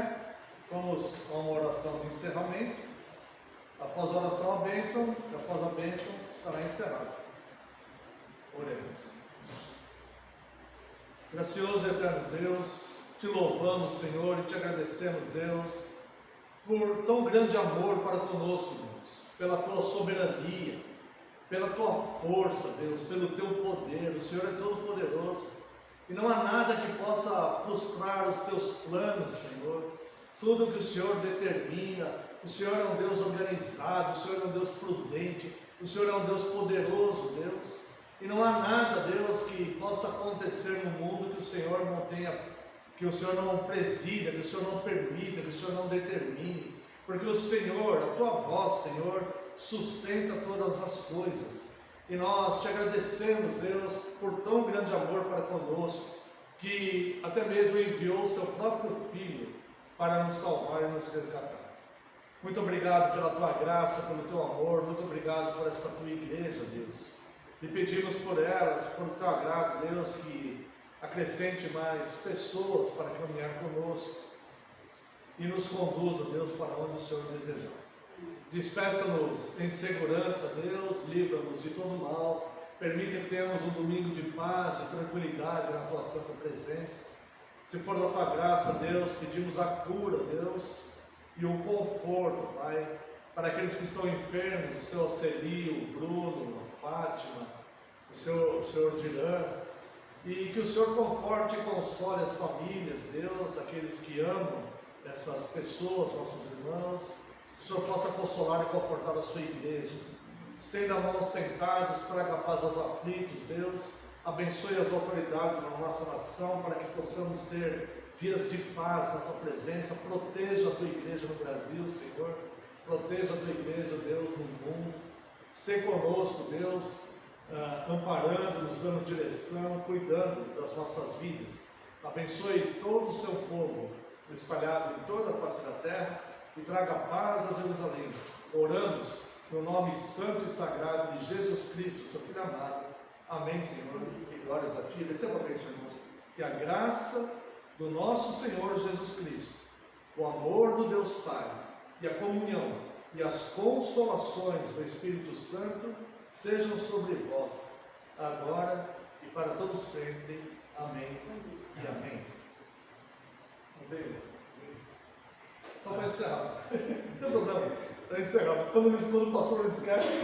pé, vamos a uma oração de encerramento. Após a oração, a bênção, e após a bênção, estará encerrado. Oremos. Gracioso e eterno Deus, te louvamos, Senhor, e te agradecemos, Deus, por tão grande amor para conosco, Deus, pela tua soberania, pela tua força, Deus, pelo teu poder. O Senhor é todo poderoso e não há nada que possa frustrar os teus planos, Senhor. Tudo que o Senhor determina, o Senhor é um Deus organizado, o Senhor é um Deus prudente, o Senhor é um Deus poderoso, Deus. E não há nada, Deus, que possa acontecer no mundo que o Senhor não tenha, que o Senhor não presida, que o Senhor não permita, que o Senhor não determine. Porque o Senhor, a tua voz, Senhor, sustenta todas as coisas. E nós te agradecemos, Deus, por tão grande amor para conosco, que até mesmo enviou o seu próprio Filho para nos salvar e nos resgatar. Muito obrigado pela tua graça, pelo teu amor, muito obrigado por esta tua igreja, Deus. E pedimos por ela, se for do teu agrado, Deus, que acrescente mais pessoas para caminhar conosco e nos conduza, Deus, para onde o Senhor desejar. Despeça-nos em segurança, Deus, livra-nos de todo mal, permita que tenhamos um domingo de paz e tranquilidade na tua santa presença. Se for da tua graça, Deus, pedimos a cura, Deus, e o conforto, Pai, para aqueles que estão enfermos, o seu Aceli, o Bruno, a Fátima, o senhor Dirã, e que o Senhor conforte e console as famílias, Deus, aqueles que amam essas pessoas, nossos irmãos, que o Senhor possa consolar e confortar a sua igreja. Estenda a mão aos tentados, traga paz aos aflitos, Deus, abençoe as autoridades na nossa nação, para que possamos ter dias de paz na tua presença. Proteja a tua igreja no Brasil, Senhor, proteja a tua igreja, Deus, no mundo. Sê conosco, Deus, amparando, nos dando direção, cuidando das nossas vidas. Abençoe todo o seu povo espalhado em toda a face da terra e traga paz a Jerusalém. Oramos no nome santo e sagrado de Jesus Cristo, seu Filho amado. Amém, Senhor, e glórias a ti. Receba a bênção, irmãos. Que a graça do nosso Senhor Jesus Cristo, o amor do Deus Pai e a comunhão e as consolações do Espírito Santo sejam sobre vós, agora e para todos sempre. Amém e amém. Não tem? Então está encerrado. Está encerrado. Quando o pastor esquece,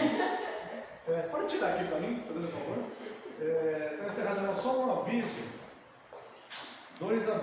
pode tirar aqui para mim, fazendo um favor. Está encerrado, não, só um aviso. 2 avisos.